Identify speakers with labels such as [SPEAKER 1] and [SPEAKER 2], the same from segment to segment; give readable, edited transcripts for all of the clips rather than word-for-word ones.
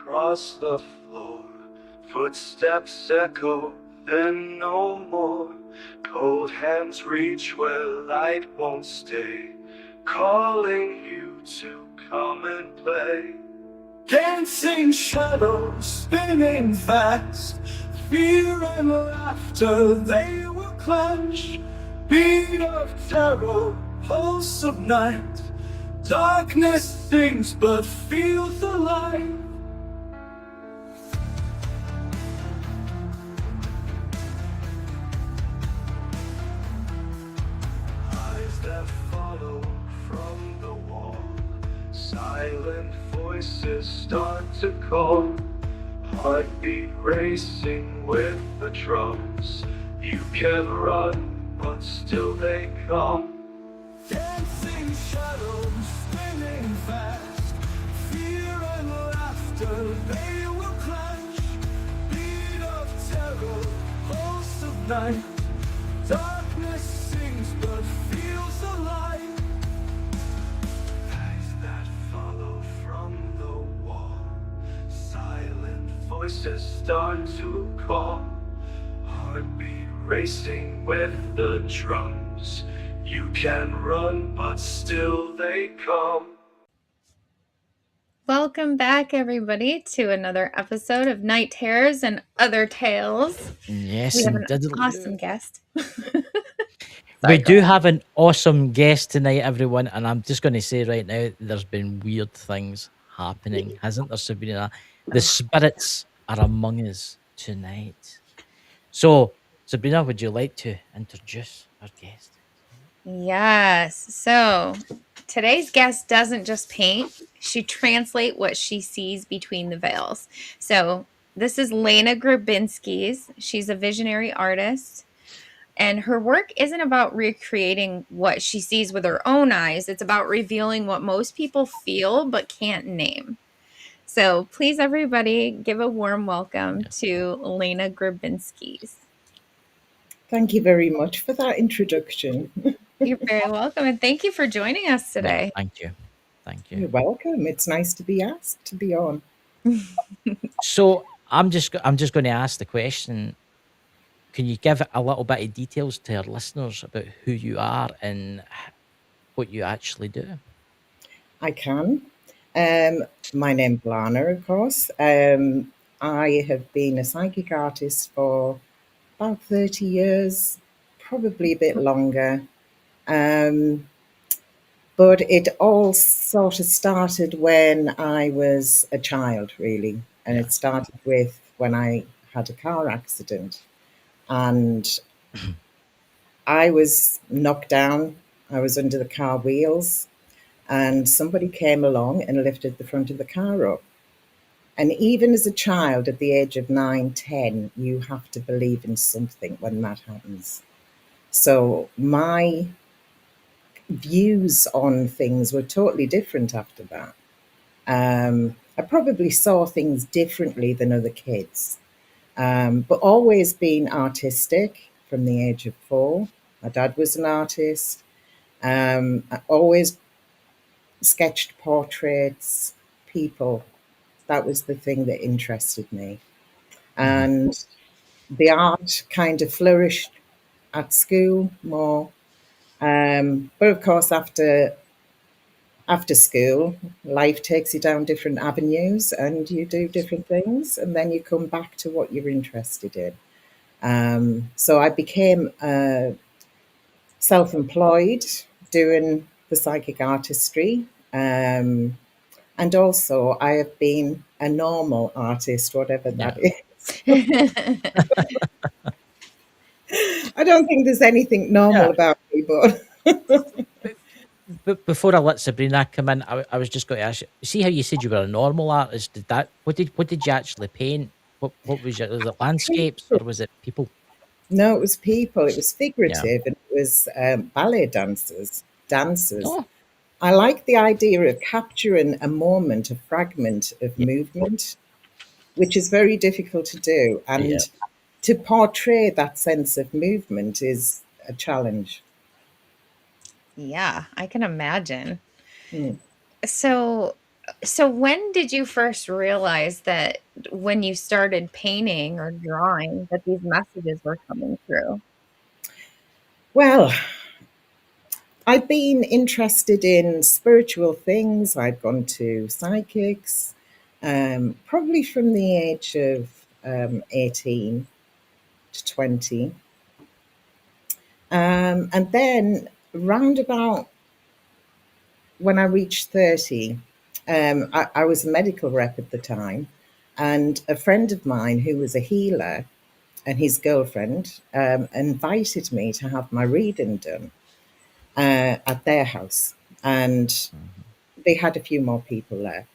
[SPEAKER 1] across the floor. Footsteps echo, then no more. Cold hands reach where light won't stay, calling you to come and play. Dancing shadows spinning fast, fear and laughter they will clash. Beat of terror, pulse of night. Darkness sings but feels alive. Eyes that follow from the wall. Silent voices start to call. Heartbeat racing with the drums. You can run, but still they come. Dancing shadows spinning fast. Fear and laughter, they will clash. Beat of terror, pulse of night. Darkness sings but feels alive. Eyes that follow from the wall. Silent voices start to call. Heartbeat racing with the drums. You can run, but still they come.
[SPEAKER 2] Welcome back, everybody, to another episode of Night Terrors and Other Tales.
[SPEAKER 3] Yes,
[SPEAKER 2] We have an
[SPEAKER 3] indeed.
[SPEAKER 2] awesome guest.
[SPEAKER 3] We do have an awesome guest tonight, everyone, and I'm just going to say right now, there's been weird things happening, hasn't there, Sabrina? The spirits are among us tonight. So, Sabrina, would you like to introduce our guest?
[SPEAKER 2] Yes. So today's guest doesn't just paint, she translates what she sees between the veils. So this is Lana Grabinskis. She's a visionary artist. And her work isn't about recreating what she sees with her own eyes. It's about revealing what most people feel but can't name. So please, everybody, give a warm welcome to Lana Grabinskis.
[SPEAKER 4] Thank you very much for that introduction.
[SPEAKER 2] You're very welcome, and thank you for joining us today.
[SPEAKER 3] Yeah, thank you. Thank you.
[SPEAKER 4] You're welcome. It's nice to be asked to be on.
[SPEAKER 3] So, I'm just going to ask the question. Can you give a little bit of details to our listeners about who you are and what you actually do?
[SPEAKER 4] I can. My name's Lana, of course. I have been a psychic artist for about 30 years, probably a bit longer. But it all sort of started when I was a child, really. And it started with when I had a car accident. And I was knocked down. I was under the car wheels. And somebody came along and lifted the front of the car up. And even as a child at the age of 9, 10, you have to believe in something when that happens. So my views on things were totally different after that. I probably saw things differently than other kids, but always been artistic from the age of 4. My dad was an artist. I always sketched portraits, people. That was the thing that interested me. And the art kind of flourished at school more. But of course, after school, life takes you down different avenues and you do different things, and then you come back to what you're interested in. So I became self-employed doing the psychic artistry. And also I have been a normal artist, whatever that is. I don't think there's anything normal about me,
[SPEAKER 3] But before I let Sabrina come in, I was just going to ask you. See how you said you were a normal artist? What did you actually paint? What was it? Was it landscapes or was it people?
[SPEAKER 4] No, it was people. It was figurative, and it was ballet dancers.
[SPEAKER 3] Oh.
[SPEAKER 4] I like the idea of capturing a moment, a fragment of movement, which is very difficult to do. And to portray that sense of movement is a challenge.
[SPEAKER 2] Yeah, I can imagine. So So when did you first realize that when you started painting or drawing that these messages were coming through?
[SPEAKER 4] Well, I've been interested in spiritual things. I've gone to psychics, probably from the age of 18 to 20. And then round about when I reached 30, I was a medical rep at the time, and a friend of mine who was a healer and his girlfriend invited me to have my reading done at their house. And they had a few more people there.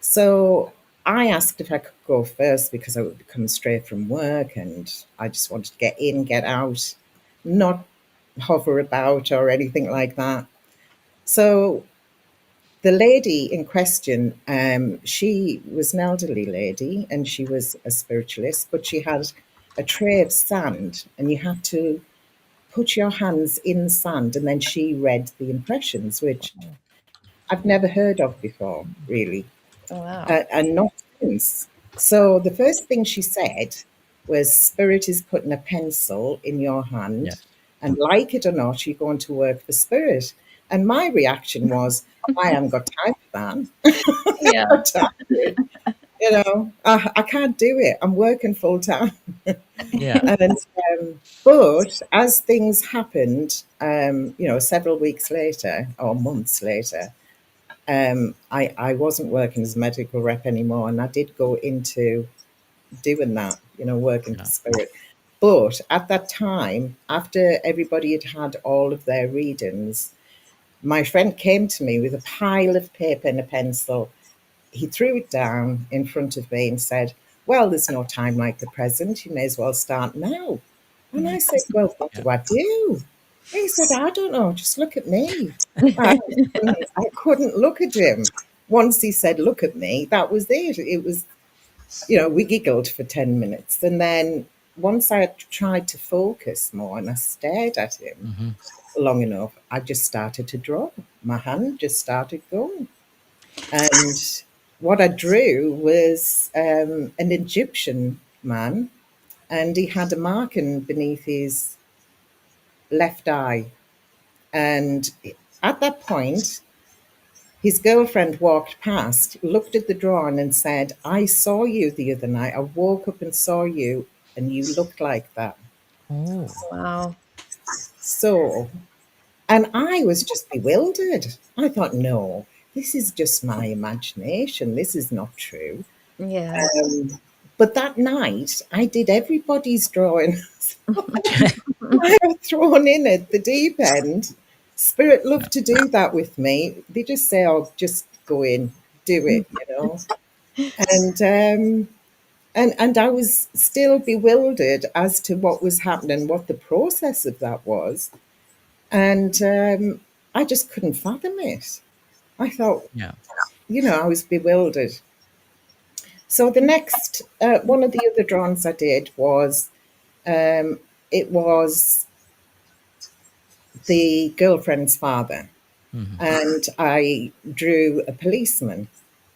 [SPEAKER 4] So I asked if I could go first because I would come straight from work and I just wanted to get in, get out, not hover about or anything like that. So the lady in question, she was an elderly lady and she was a spiritualist, but she had a tray of sand and you had to put your hands in sand and then she read the impressions, which I've never heard of before, really,
[SPEAKER 2] Oh, wow.
[SPEAKER 4] and not since. So the first thing she said was, Spirit is putting a pencil in your hand,
[SPEAKER 3] Yes.
[SPEAKER 4] and like it or not, you're going to work for Spirit. And my reaction was, I haven't got time for that.
[SPEAKER 2] Yeah.
[SPEAKER 4] Got time. You know, I can't do it. I'm working full time.
[SPEAKER 3] Yeah.
[SPEAKER 4] And but as things happened, several weeks later or months later, I wasn't working as a medical rep anymore, and I did go into doing that, working for
[SPEAKER 3] Yeah.
[SPEAKER 4] Spirit. But at that time, after everybody had had all of their readings, my friend came to me with a pile of paper and a pencil. He threw it down in front of me and said, well, there's no time like the present. You may as well start now. And I said, well, what
[SPEAKER 3] Yeah.
[SPEAKER 4] do I do? He said, I don't know. Just look at me. I couldn't look at him. Once he said, look at me, that was it. It was, we giggled for 10 minutes. And then once I had tried to focus more and I stared at him
[SPEAKER 3] Mhm.
[SPEAKER 4] long enough, I just started to draw. My hand just started going. And what I drew was an Egyptian man, and he had a marking beneath his left eye. And at that point, his girlfriend walked past, looked at the drawing, and said, I saw you the other night. I woke up and saw you, and you looked like that.
[SPEAKER 3] Oh.
[SPEAKER 2] Wow.
[SPEAKER 4] So, and I was just bewildered. I thought, no, this is just my imagination. This is not true.
[SPEAKER 2] Yeah.
[SPEAKER 4] But that night, I did everybody's drawings. I was thrown in at the deep end. Spirit love to do that with me. They just say, "Oh, just go in, do it," And I was still bewildered as to what was happening, what the process of that was, and I just couldn't fathom it. I thought,
[SPEAKER 3] Yeah.
[SPEAKER 4] I was bewildered. So the next one of the other drawings I did was it was the girlfriend's father,
[SPEAKER 3] Mhm.
[SPEAKER 4] and I drew a policeman,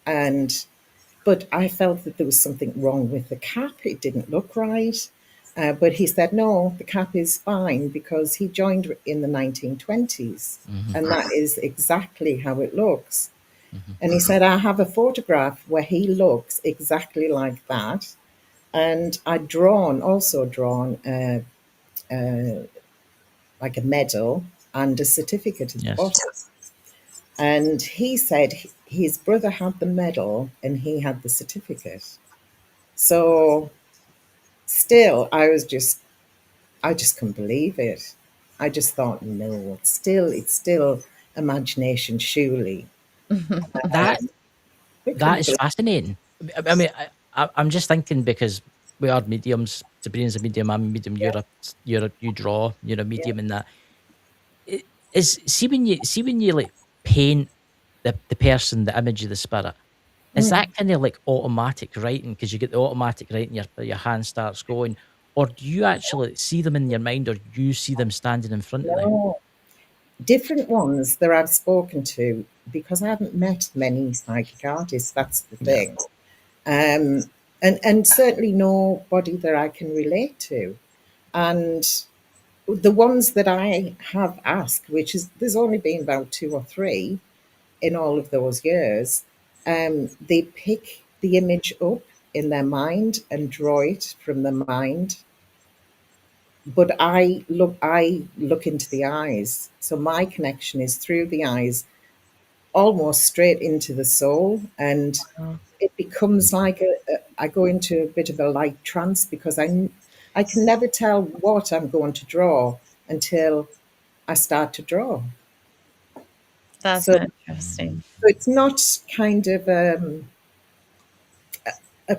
[SPEAKER 4] and but I felt that there was something wrong with the cap. It didn't look right. But he said, no, the cap is fine because he joined in the 1920s,
[SPEAKER 3] Mhm.
[SPEAKER 4] and that is exactly how it looks.
[SPEAKER 3] Mhm.
[SPEAKER 4] And he said, I have a photograph where he looks exactly like that. And I'd also drawn like a medal and a certificate at the
[SPEAKER 3] Yes.
[SPEAKER 4] bottom. And he said his brother had the medal and he had the certificate. So still, I just couldn't believe it. I just thought, no, it's still imagination, surely.
[SPEAKER 3] That
[SPEAKER 4] I
[SPEAKER 3] that
[SPEAKER 4] couldn't
[SPEAKER 3] is
[SPEAKER 4] believe.
[SPEAKER 3] fascinating. I mean, I'm just thinking because we are mediums. Sabrina's a medium. I'm a medium. You draw. You're a
[SPEAKER 4] Yeah.
[SPEAKER 3] medium in that. It is see when you like paint the person, the image of the spirit. Is
[SPEAKER 4] Mm,
[SPEAKER 3] that kind of like automatic writing because you get the automatic writing, your hand starts going, or do you actually see them in your mind, or you see them standing in front of you?
[SPEAKER 4] no. different ones that I've spoken to, because I haven't met many psychic artists. That's the
[SPEAKER 3] Yeah.
[SPEAKER 4] thing. And certainly nobody that I can relate to. And the ones that I have asked, which is, there's only been about 2 or 3 in all of those years, they pick the image up in their mind and draw it from the mind. But I look into the eyes. So my connection is through the eyes, almost straight into the soul, and it becomes like I go into a bit of a light trance, because I can never tell what I'm going to draw until I start to draw.
[SPEAKER 2] That's
[SPEAKER 4] So,
[SPEAKER 2] interesting.
[SPEAKER 4] so it's not kind of a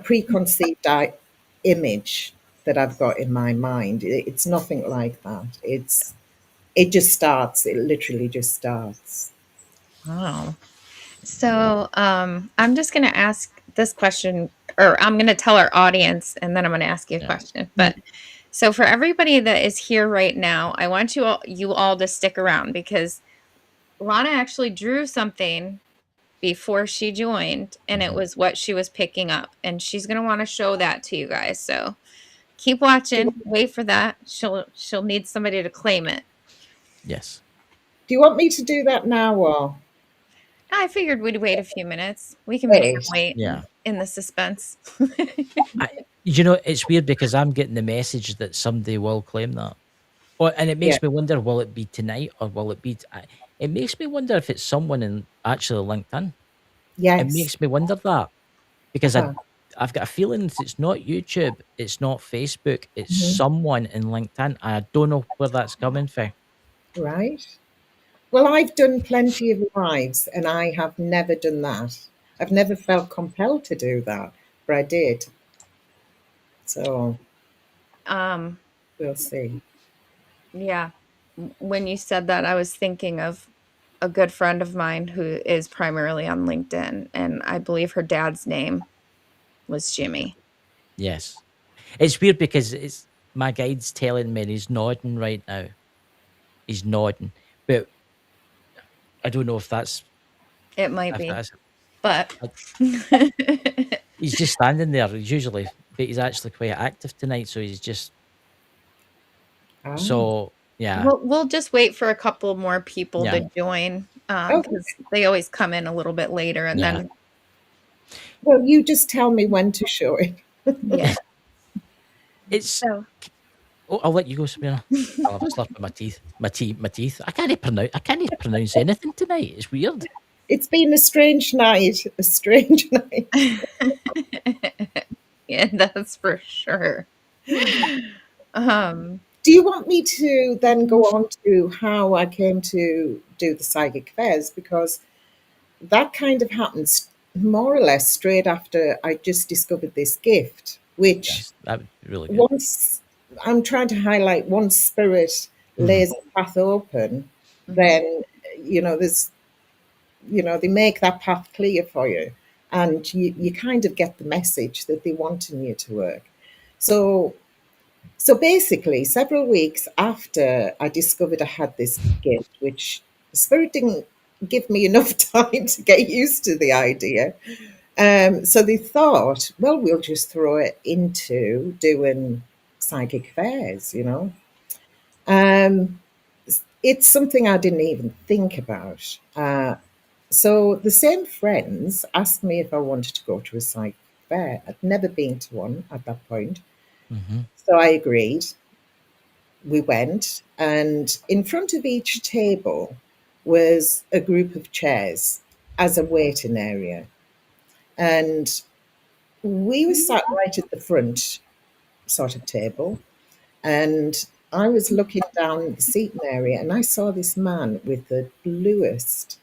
[SPEAKER 4] preconceived image that I've got in my mind. It's nothing like that. It just starts. It literally just starts.
[SPEAKER 2] Wow. So I'm just going to ask this question, or I'm going to tell our audience, and then I'm going to ask you a
[SPEAKER 3] Yeah.
[SPEAKER 2] question. But so for everybody that is here right now, I want you all to stick around, because Lana actually drew something before she joined, and it was what she was picking up, and she's going to want to show that to you guys. So keep watching, wait for that. She'll need somebody to claim it.
[SPEAKER 3] Yes.
[SPEAKER 4] Do you want me to do that now, or
[SPEAKER 2] I figured we'd wait a few minutes. We can make them
[SPEAKER 4] wait?
[SPEAKER 2] wait
[SPEAKER 3] Yeah.
[SPEAKER 2] in the suspense.
[SPEAKER 3] It's weird because I'm getting the message that somebody will claim that. And it
[SPEAKER 4] Yeah.
[SPEAKER 3] makes me wonder, will it be tonight or will it be? It makes me wonder if it's someone in actually LinkedIn. It
[SPEAKER 4] Yes.
[SPEAKER 3] makes me wonder that because
[SPEAKER 4] Uh-huh.
[SPEAKER 3] I've got a feeling that it's not YouTube, it's not Facebook, it's
[SPEAKER 4] Mhm.
[SPEAKER 3] someone in LinkedIn. I don't know where that's coming from.
[SPEAKER 4] Right. Well, I've done plenty of lives, and I have never done that. I've never felt compelled to do that, but I did. So
[SPEAKER 2] um,
[SPEAKER 4] we'll see.
[SPEAKER 2] yeah. When you said that, I was thinking of a good friend of mine who is primarily on LinkedIn, and I believe her dad's name was Jimmy.
[SPEAKER 3] Yes. It's weird because it's my guide's telling me and he's nodding right now. He's nodding. But I don't know
[SPEAKER 2] It might
[SPEAKER 3] if
[SPEAKER 2] be,
[SPEAKER 3] that's
[SPEAKER 2] but
[SPEAKER 3] I- he's just standing there. He's usually but he's actually quite active tonight, so he's just
[SPEAKER 4] Ah,
[SPEAKER 3] so yeah.
[SPEAKER 2] we'll just wait for a couple more people
[SPEAKER 3] Yeah.
[SPEAKER 2] to join,
[SPEAKER 4] okay.
[SPEAKER 2] because they always come in a little bit later, and
[SPEAKER 3] Yeah.
[SPEAKER 2] then
[SPEAKER 4] Well, you just tell me when to show it.
[SPEAKER 2] yeah.
[SPEAKER 3] It's
[SPEAKER 2] So
[SPEAKER 3] oh, I'll let you go, Sabrina. I'll have a slurp of my teeth. I can't pronounce anything tonight. It's weird.
[SPEAKER 4] It's been a strange night, a strange night.
[SPEAKER 2] yeah, that's for sure. Um,
[SPEAKER 4] Do you want me to then go on to how I came to do the psychic fairs? Because that kind of happens more or less straight after I just discovered this gift, which
[SPEAKER 3] Yes, that would be really good.
[SPEAKER 4] once I'm trying to highlight, once spirit
[SPEAKER 3] Mhm.
[SPEAKER 4] lays a path open,
[SPEAKER 2] mhm.
[SPEAKER 4] then there's they make that path clear for you, and you kind of get the message that they want in you to work. So so basically, several weeks after I discovered I had this gift, which spirit didn't give me enough time to get used to the idea. So they thought, well, we'll just throw it into doing psychic fairs. Um, it's something I didn't even think about. So the same friends asked me if I wanted to go to a psychic fair. I'd never been to one at that point.
[SPEAKER 3] Mhm.
[SPEAKER 4] So I agreed. We went, and in front of each table was a group of chairs as a waiting area. And we were sat right at the front sort of table. And I was looking down the seating area, and I saw this man with the bluest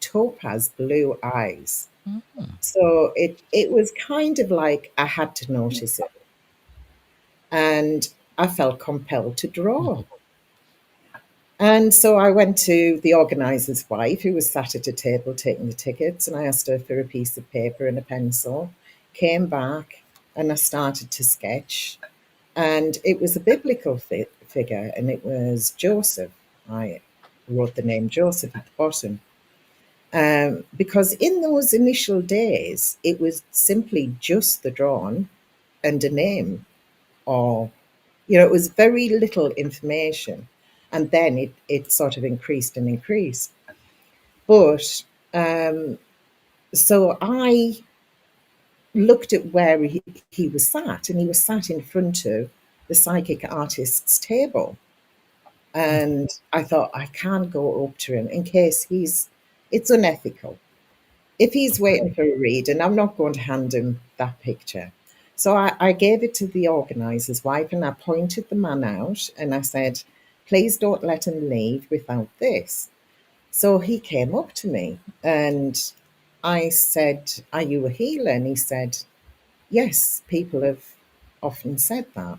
[SPEAKER 4] topaz blue eyes.
[SPEAKER 3] Mhm.
[SPEAKER 4] So it was kind of like I had to notice it. And I felt compelled to draw.
[SPEAKER 3] Mhm.
[SPEAKER 4] And so I went to the organiser's wife, who was sat at a table taking the tickets, and I asked her for a piece of paper and a pencil. Came back, and I started to sketch. And it was a biblical figure, and it was Joseph. Right. wrote the name Joseph at the bottom. Because in those initial days, it was simply just the drawing and a name, or, it was very little information. And then it sort of increased and increased. But so I looked at where he was sat, and he was sat in front of the psychic artist's table. And I thought, I can't go up to him in case it's unethical. If he's waiting for a read, and I'm not going to hand him that picture. So I gave it to the organiser's wife, and I pointed the man out, and I said, please don't let him leave without this. So he came up to me, and I said, are you a healer? And he said, yes, people have often said that.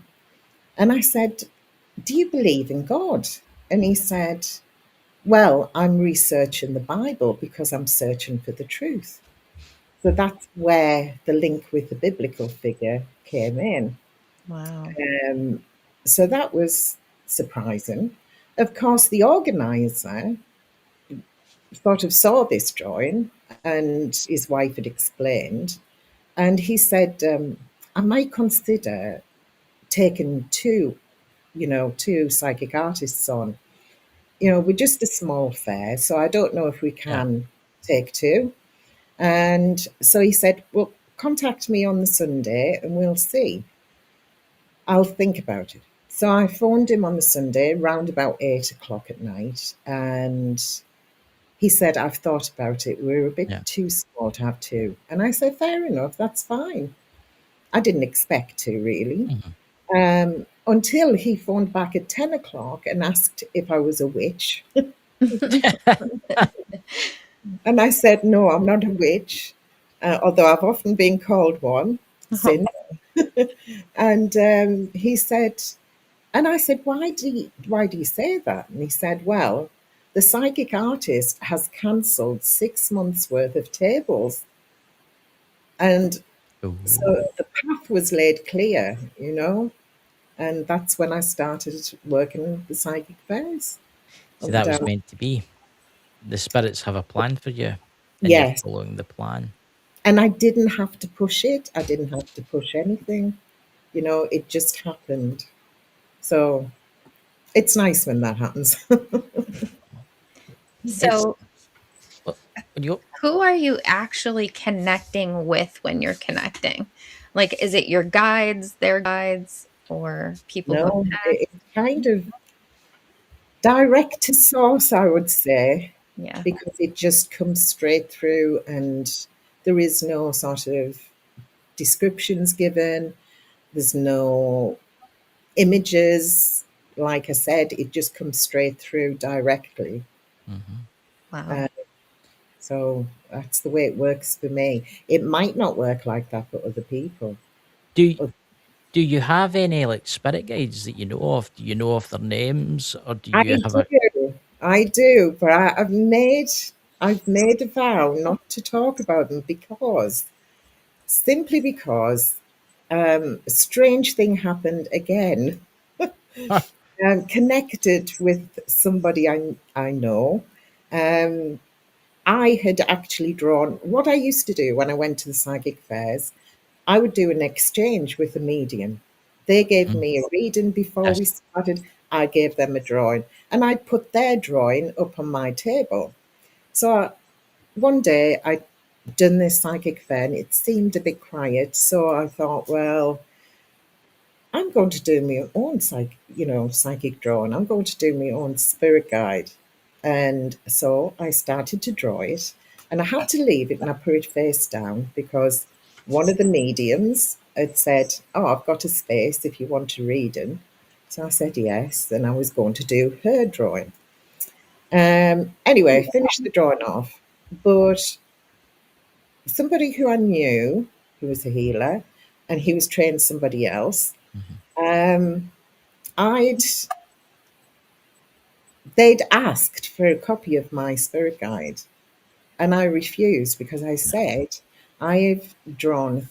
[SPEAKER 4] And I said, do you believe in God? And he said, well, I'm researching the Bible because I'm searching for the truth. So that's where the link with the biblical figure came in.
[SPEAKER 2] Wow.
[SPEAKER 4] So that was surprising. Of course, the organizer sort of saw this drawing, and his wife had explained, and he said, I might consider taking two psychic artists on. We're just a small fair, so I don't know if we can take two. And so he said, well, contact me on the Sunday and we'll see. I'll think about it. So I phoned him on the Sunday round about 8 o'clock at night, and he said, I've thought about it. We're a bit too small to have two. And I said, fair enough, that's fine. I didn't expect to, really. Until he phoned back at 10 o'clock and asked if I was a witch. And I said, no, I'm not a witch, although I've often been called one since. And he said, and I said, why do you say that? And he said, well, the psychic artist has cancelled 6 months worth of tables. And so the path was laid clear, and that's when I started working the psychic fairs.
[SPEAKER 3] So that was meant to be. The spirits have a plan for you, and
[SPEAKER 4] Yes.
[SPEAKER 3] you're following the plan.
[SPEAKER 4] And I didn't have to push it. I didn't have to push anything. It just happened. So it's nice when that happens.
[SPEAKER 2] So
[SPEAKER 3] Well,
[SPEAKER 2] who are you actually connecting with when you're connecting? Like, is it your guides, their guides, or people?
[SPEAKER 4] No, it's kind of direct to source, I would say.
[SPEAKER 2] Yeah.
[SPEAKER 4] Because it just comes straight through, and there is no sort of descriptions given. There's no images. Like I said, it just comes straight through directly.
[SPEAKER 2] Wow.
[SPEAKER 4] So that's the way it works for me. It might not work like that for other people.
[SPEAKER 3] Do you have any like spirit guides that you know of? Do you know of their names, or do you
[SPEAKER 4] I do, but I've made a vow not to talk about them simply because a strange thing happened again. Connected with somebody I know. I had actually drawn what I used to do when I went to the psychic fairs. I would do an exchange with a medium. They gave me a reading before we started. I gave them a drawing, and I'd put their drawing up on my table. So one day I'd done this psychic fair, and it seemed a bit quiet. So I thought, well, I'm going to do my own psychic drawing. I'm going to do my own spirit guide. And so I started to draw it, and I had to leave it and I put it face down because one of the mediums had said, oh, I've got a space if you want to read them. So I said yes, and I was going to do her drawing. Anyway, I finished the drawing off, but somebody who I knew, who was a healer, and he was trained somebody else, they'd asked for a copy of my spirit guide, and I refused because I said, I've drawn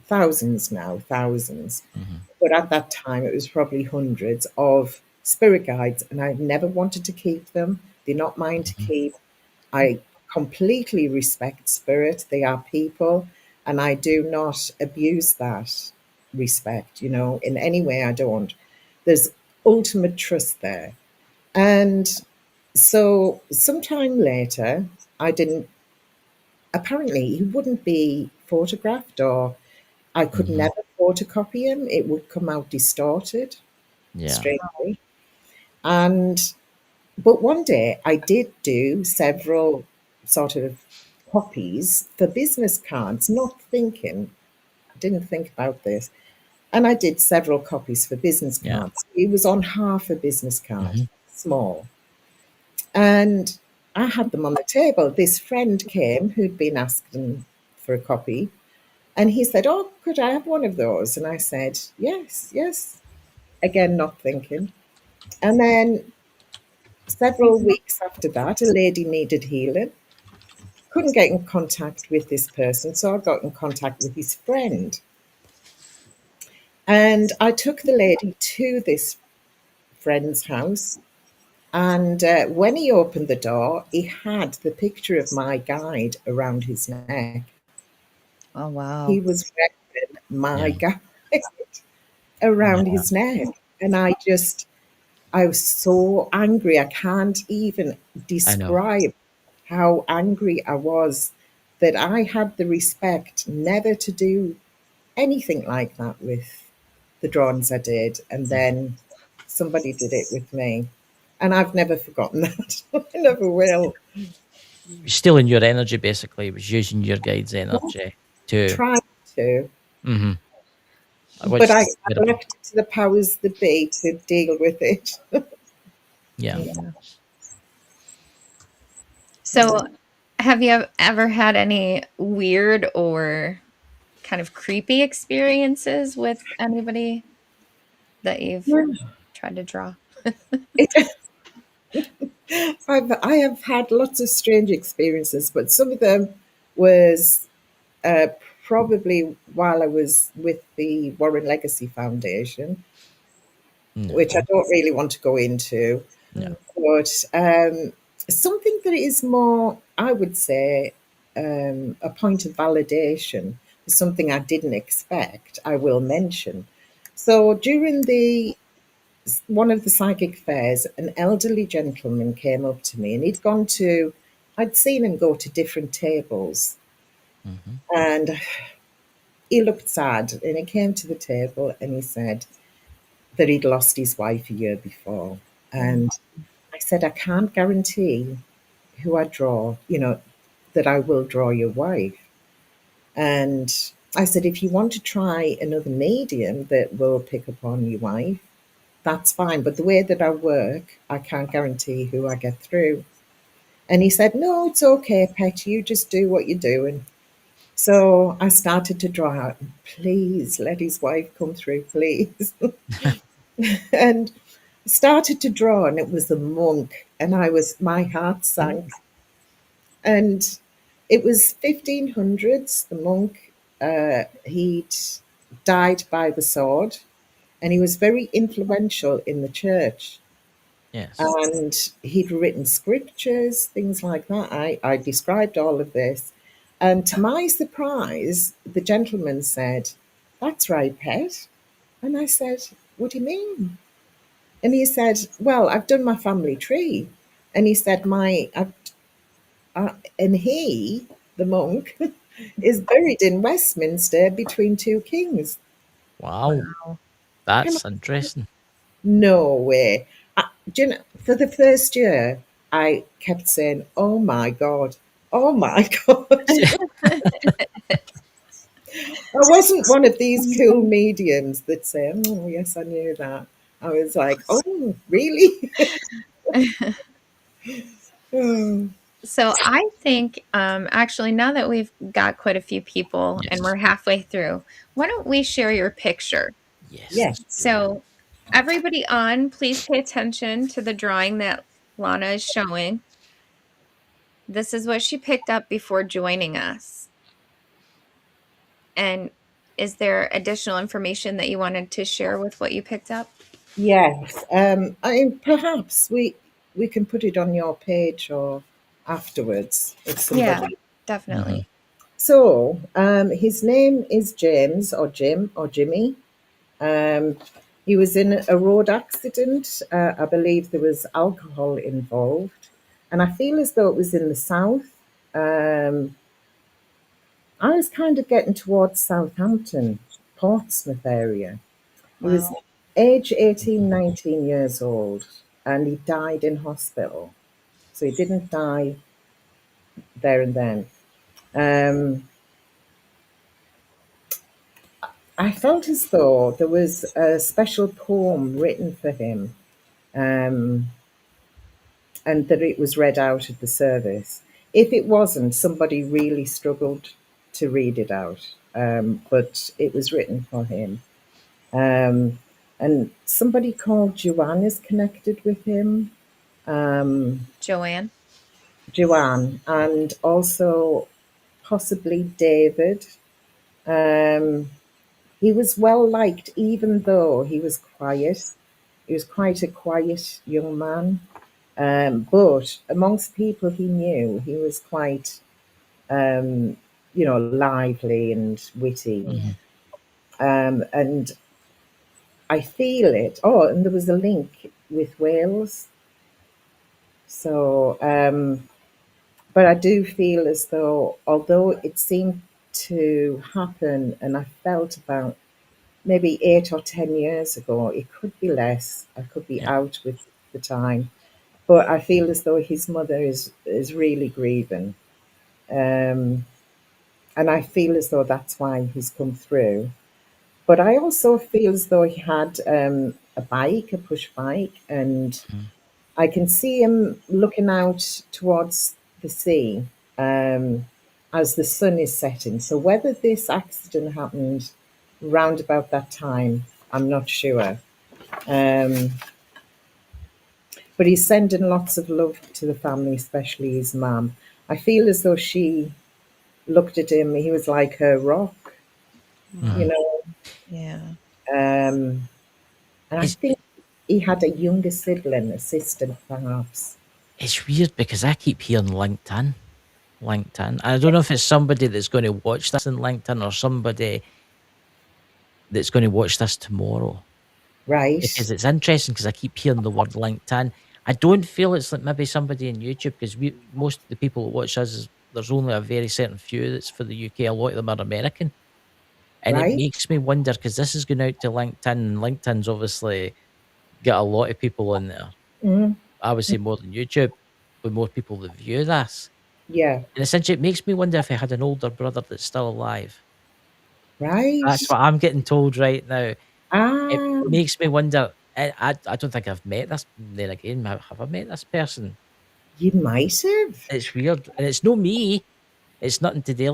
[SPEAKER 4] thousands, but at that time it was probably hundreds of spirit guides, and I've never wanted to keep them. They're not mine to keep. I completely respect spirit. They are people, and I do not abuse that respect, in any way. I don't. There's ultimate trust there. And so sometime later, I didn't, apparently, he wouldn't be photographed, or I could
[SPEAKER 3] Mhm.
[SPEAKER 4] never photocopy him. It would come out distorted,
[SPEAKER 3] Yeah.
[SPEAKER 4] strangely. And but one day I did do several sort of copies for business cards, not thinking, I didn't think about this. And I did several copies for business
[SPEAKER 3] Yeah.
[SPEAKER 4] cards. It was on half a business card,
[SPEAKER 3] Mhm.
[SPEAKER 4] small. And I had them on the table. This friend came who'd been asking for a copy. And he said, "Oh, could I have one of those?" And I said, "Yes, yes." Again, not thinking. And then several weeks after that, a lady needed healing. Couldn't get in contact with this person, so I got in contact with his friend. And I took the lady to this friend's house. And when he opened the door, he had the picture of my guide around his neck.
[SPEAKER 2] Oh,
[SPEAKER 4] He
[SPEAKER 2] wow.
[SPEAKER 4] was wearing my
[SPEAKER 3] Yeah.
[SPEAKER 4] guide around
[SPEAKER 3] Yeah.
[SPEAKER 4] his neck. And I was so angry. I can't even
[SPEAKER 3] I know.
[SPEAKER 4] describe how angry I was that I had the respect never to do anything like that with the drawings I did. And then somebody did it with me. And I've never forgotten that. I never will.
[SPEAKER 3] Stealing your energy, basically. It was using your guide's energy to.
[SPEAKER 4] Try to.
[SPEAKER 3] Mhm.
[SPEAKER 4] But
[SPEAKER 3] Which
[SPEAKER 4] I
[SPEAKER 3] is incredible.
[SPEAKER 4] left it to the powers that be to deal with it.
[SPEAKER 3] Yeah.
[SPEAKER 2] Yeah. So, have you ever had any weird or kind of creepy experiences with anybody that you've tried to draw?
[SPEAKER 4] It, I have had lots of strange experiences, but some of them was uh, probably while I was with the Warren Legacy Foundation, which I
[SPEAKER 3] No.
[SPEAKER 4] don't really want to go into.
[SPEAKER 3] No.
[SPEAKER 4] But something that is more, I would say, a point of validation, something I didn't expect, I will mention. So during the one of the psychic fairs, an elderly gentleman came up to me, and I'd seen him go to different tables,
[SPEAKER 3] Mhm.
[SPEAKER 4] and he looked sad. And he came to the table and he said that he'd lost his wife a year before. And I said, "I can't guarantee who I draw, that I will draw your wife." And I said, "If you want to try another medium that will pick up on your wife, that's fine. But the way that I work, I can't guarantee who I get through." And he said, "No, it's okay, Pet. You just do what you're doing." So I started to draw out, "Please let his wife come through, please." And started to draw, and it was a monk. And my heart sank. And it was 1500s. The monk, he'd died by the sword, and he was very influential in the church.
[SPEAKER 3] Yes.
[SPEAKER 4] And he'd written scriptures, things like that. I described all of this. And to my surprise, the gentleman said, "That's right, Pet." And I said, "What do you mean?" And he said, "Well, I've done my family tree." And he said, and he, the monk, is buried in Westminster between two kings.
[SPEAKER 3] Wow.
[SPEAKER 2] Wow.
[SPEAKER 4] And I
[SPEAKER 3] That's
[SPEAKER 4] said,
[SPEAKER 3] interesting.
[SPEAKER 4] "No way." Do you know, for the first year, I kept saying, "Oh my God, oh my God." I wasn't one of these cool mediums that say, "Oh, yes, I knew that." I was like, "Oh, really?" Oh,
[SPEAKER 2] So I think actually now that we've got quite a few people and
[SPEAKER 3] Yes.
[SPEAKER 2] we're halfway through, why don't we share your picture?
[SPEAKER 3] Yes,
[SPEAKER 4] yes.
[SPEAKER 3] let's do that.
[SPEAKER 2] So everybody on, please pay attention to the drawing that Lana is showing. This is what she picked up before joining us. And is there additional information that you wanted to share with what you picked up?
[SPEAKER 4] Yes. I mean, perhaps we. we can put it on your page or afterwards if
[SPEAKER 2] Yeah,
[SPEAKER 4] somebody.
[SPEAKER 2] definitely.
[SPEAKER 4] So his name is James or Jim or Jimmy. Um, he was in a road accident. I believe there was alcohol involved, and I feel as though it was in the south. Um, I was kind of getting towards Southampton, Portsmouth area. He was
[SPEAKER 2] Wow.
[SPEAKER 4] age 18, 19 years old, and he died in hospital. So he didn't die there and then. Um, I felt as though there was a special poem written for him, um, and that it was read out at the service. If it wasn't, somebody really struggled to read it out, but it was written for him. Um, and somebody called Joanne is connected with him,
[SPEAKER 2] Joanne.
[SPEAKER 4] Joanne, and also possibly David. Um, he was well liked, even though he was quiet. He was quite a quiet young man. But amongst people he knew, he was quite, lively and witty. And I feel it. Oh, and there was a link with Wales. So, but I do feel as though, although it seemed to happen, and I felt about maybe 8 or 10 years ago, it could be less. I could be
[SPEAKER 3] Yeah.
[SPEAKER 4] out with the time, but I feel as though his mother is really grieving, um, and I feel as though that's why he's come through. But I also feel as though he had a bike, a push bike, and
[SPEAKER 3] Mhm.
[SPEAKER 4] I can see him looking out towards the sea as the sun is setting. So whether this accident happened round about that time, I'm not sure. Um, but he's sending lots of love to the family, especially his mum. I feel as though she looked at him, he was like her rock, you
[SPEAKER 3] Mhm.
[SPEAKER 4] know.
[SPEAKER 2] Yeah.
[SPEAKER 4] Um, and I
[SPEAKER 3] It's
[SPEAKER 4] think he had a younger sibling, a sister perhaps.
[SPEAKER 3] it's weird because I keep hearing LinkedIn. LinkedIn. I don't know if it's somebody that's going to watch this in LinkedIn or somebody that's going to watch this tomorrow.
[SPEAKER 4] Right,
[SPEAKER 3] Because it's interesting because I keep hearing the word LinkedIn. I don't feel it's like maybe somebody in YouTube because we most of the people that watch us there's only a very certain few that's for the UK. A lot of them are American. And it
[SPEAKER 4] right.
[SPEAKER 3] makes me wonder because this is going out to LinkedIn, and LinkedIn's obviously got a lot of people in there.
[SPEAKER 4] Mm,
[SPEAKER 3] I would say more than YouTube, with more people that view this.
[SPEAKER 4] yeah,
[SPEAKER 3] And essentially, it makes me wonder if he had an older brother that's still alive.
[SPEAKER 4] right.
[SPEAKER 3] That's what I'm getting told right now. It
[SPEAKER 4] Ah,
[SPEAKER 3] makes me wonder. I don't think I've met this. Then again, have I met this person?
[SPEAKER 4] you might have.
[SPEAKER 3] It's weird, and it's no me. It's nothing to do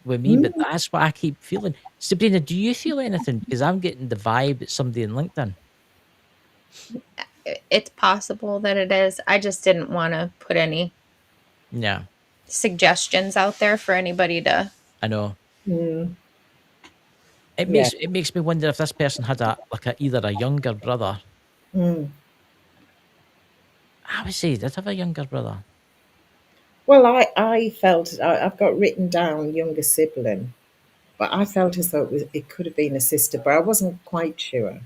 [SPEAKER 3] with me, but
[SPEAKER 4] Mm,
[SPEAKER 3] that's what I keep feeling. Sabrina, do you feel anything? Because I'm getting the vibe it's somebody in LinkedIn.
[SPEAKER 2] It's possible that it is. I just didn't want to put any
[SPEAKER 3] Yeah,
[SPEAKER 2] suggestions out there for anybody to.
[SPEAKER 3] I know.
[SPEAKER 4] mm,
[SPEAKER 3] It
[SPEAKER 4] yeah.
[SPEAKER 3] makes me wonder if this person had either a younger brother.
[SPEAKER 4] Mm.
[SPEAKER 3] I would say he did have a younger brother.
[SPEAKER 4] Well, I felt I've got written down younger sibling, but I felt as though it could have been a sister, but I wasn't quite sure.